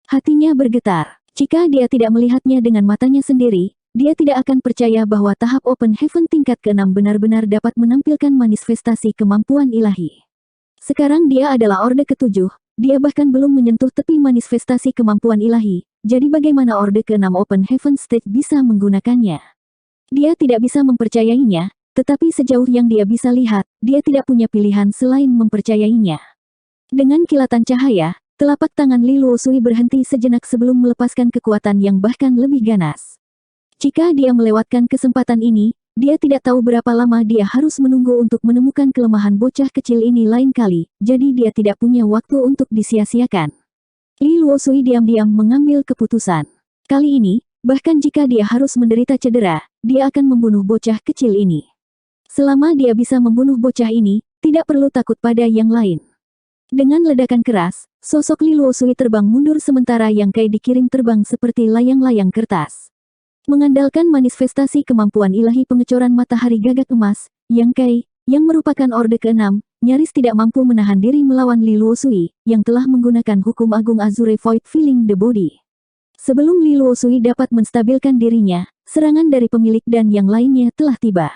Hatinya bergetar. Jika dia tidak melihatnya dengan matanya sendiri, dia tidak akan percaya bahwa tahap Open Heaven tingkat ke-6 benar-benar dapat menampilkan manifestasi kemampuan ilahi. Sekarang dia adalah Orde ke-7, dia bahkan belum menyentuh tepi manifestasi kemampuan ilahi, jadi bagaimana Orde ke-6 Open Heaven Stage bisa menggunakannya? Dia tidak bisa mempercayainya, tetapi sejauh yang dia bisa lihat, dia tidak punya pilihan selain mempercayainya. Dengan kilatan cahaya, telapak tangan Li Luosui berhenti sejenak sebelum melepaskan kekuatan yang bahkan lebih ganas. Jika dia melewatkan kesempatan ini, dia tidak tahu berapa lama dia harus menunggu untuk menemukan kelemahan bocah kecil ini lain kali, jadi dia tidak punya waktu untuk disia-siakan. Li Luosui diam-diam mengambil keputusan. Kali ini, bahkan jika dia harus menderita cedera, dia akan membunuh bocah kecil ini. Selama dia bisa membunuh bocah ini, tidak perlu takut pada yang lain. Dengan ledakan keras, sosok Li Luosui terbang mundur sementara Yang Kai dikirim terbang seperti layang-layang kertas. Mengandalkan manifestasi kemampuan ilahi pengecoran matahari gagak emas, Yang Kai, yang merupakan Orde ke-6, nyaris tidak mampu menahan diri melawan Li Luosui, yang telah menggunakan hukum agung Azure Void Filling the Body. Sebelum Li Luosui dapat menstabilkan dirinya, serangan dari pemilik dan yang lainnya telah tiba.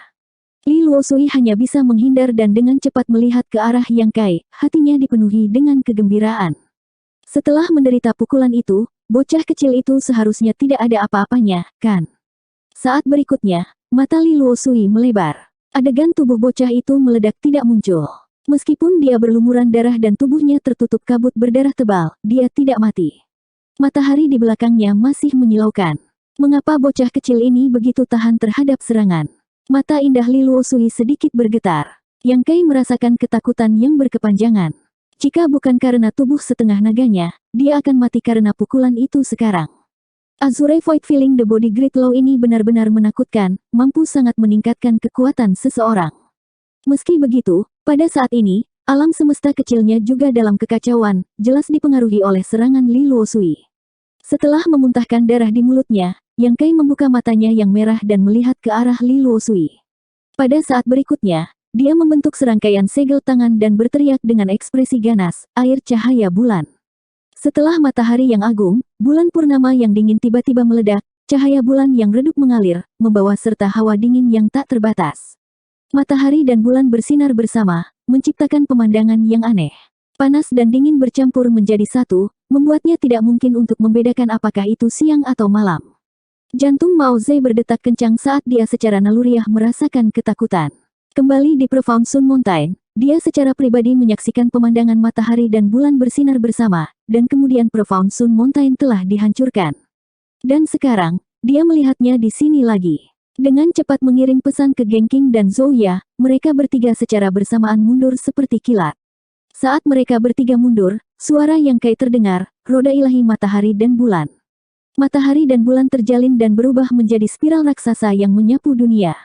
Li Luosui hanya bisa menghindar dan dengan cepat melihat ke arah Yang Kai, hatinya dipenuhi dengan kegembiraan. Setelah menderita pukulan itu, bocah kecil itu seharusnya tidak ada apa-apanya, kan? Saat berikutnya, mata Li Luosui melebar. Adegan tubuh bocah itu meledak tidak muncul. Meskipun dia berlumuran darah dan tubuhnya tertutup kabut berdarah tebal, dia tidak mati. Matahari di belakangnya masih menyilaukan. Mengapa bocah kecil ini begitu tahan terhadap serangan? Mata indah Li Luosui sedikit bergetar. Yang Kai merasakan ketakutan yang berkepanjangan. Jika bukan karena tubuh setengah naganya, dia akan mati karena pukulan itu sekarang. Azure Void Filling the Body Grid Law ini benar-benar menakutkan, mampu sangat meningkatkan kekuatan seseorang. Meski begitu, pada saat ini, alam semesta kecilnya juga dalam kekacauan, jelas dipengaruhi oleh serangan Li Luosui. Setelah memuntahkan darah di mulutnya, Yang Kai membuka matanya yang merah dan melihat ke arah Li Luosui. Pada saat berikutnya, dia membentuk serangkaian segel tangan dan berteriak dengan ekspresi ganas, "Air cahaya bulan." Setelah matahari yang agung, bulan purnama yang dingin tiba-tiba meledak, cahaya bulan yang redup mengalir, membawa serta hawa dingin yang tak terbatas. Matahari dan bulan bersinar bersama, menciptakan pemandangan yang aneh. Panas dan dingin bercampur menjadi satu, membuatnya tidak mungkin untuk membedakan apakah itu siang atau malam. Jantung Mao Ze berdetak kencang saat dia secara naluriah merasakan ketakutan. Kembali di Profound Sun Mountain, dia secara pribadi menyaksikan pemandangan matahari dan bulan bersinar bersama, dan kemudian Profound Sun Mountain telah dihancurkan. Dan sekarang, dia melihatnya di sini lagi. Dengan cepat mengiring pesan ke Genking dan Zouya, mereka bertiga secara bersamaan mundur seperti kilat. Saat mereka bertiga mundur, suara yang kayak terdengar, roda ilahi matahari dan bulan. Matahari dan bulan terjalin dan berubah menjadi spiral raksasa yang menyapu dunia.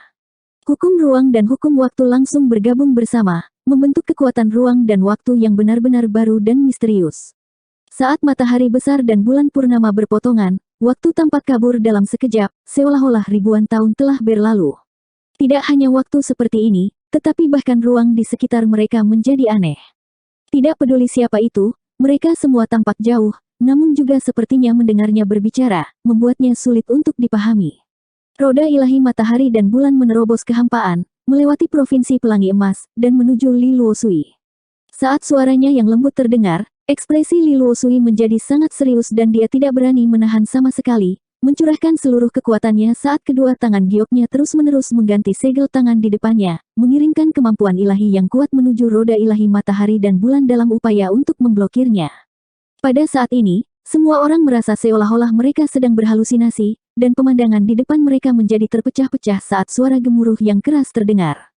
Hukum ruang dan hukum waktu langsung bergabung bersama, membentuk kekuatan ruang dan waktu yang benar-benar baru dan misterius. Saat matahari besar dan bulan purnama berpotongan, waktu tampak kabur dalam sekejap, seolah-olah ribuan tahun telah berlalu. Tidak hanya waktu seperti ini, tetapi bahkan ruang di sekitar mereka menjadi aneh. Tidak peduli siapa itu, mereka semua tampak jauh, namun juga sepertinya mendengarnya berbicara, membuatnya sulit untuk dipahami. Roda ilahi matahari dan bulan menerobos kehampaan, melewati provinsi pelangi emas, dan menuju Li Luosui. Saat suaranya yang lembut terdengar, ekspresi Li Luosui menjadi sangat serius dan dia tidak berani menahan sama sekali, mencurahkan seluruh kekuatannya saat kedua tangan gioknya terus-menerus mengganti segel tangan di depannya, mengirimkan kemampuan ilahi yang kuat menuju roda ilahi matahari dan bulan dalam upaya untuk memblokirnya. Pada saat ini, semua orang merasa seolah-olah mereka sedang berhalusinasi, dan pemandangan di depan mereka menjadi terpecah-pecah saat suara gemuruh yang keras terdengar.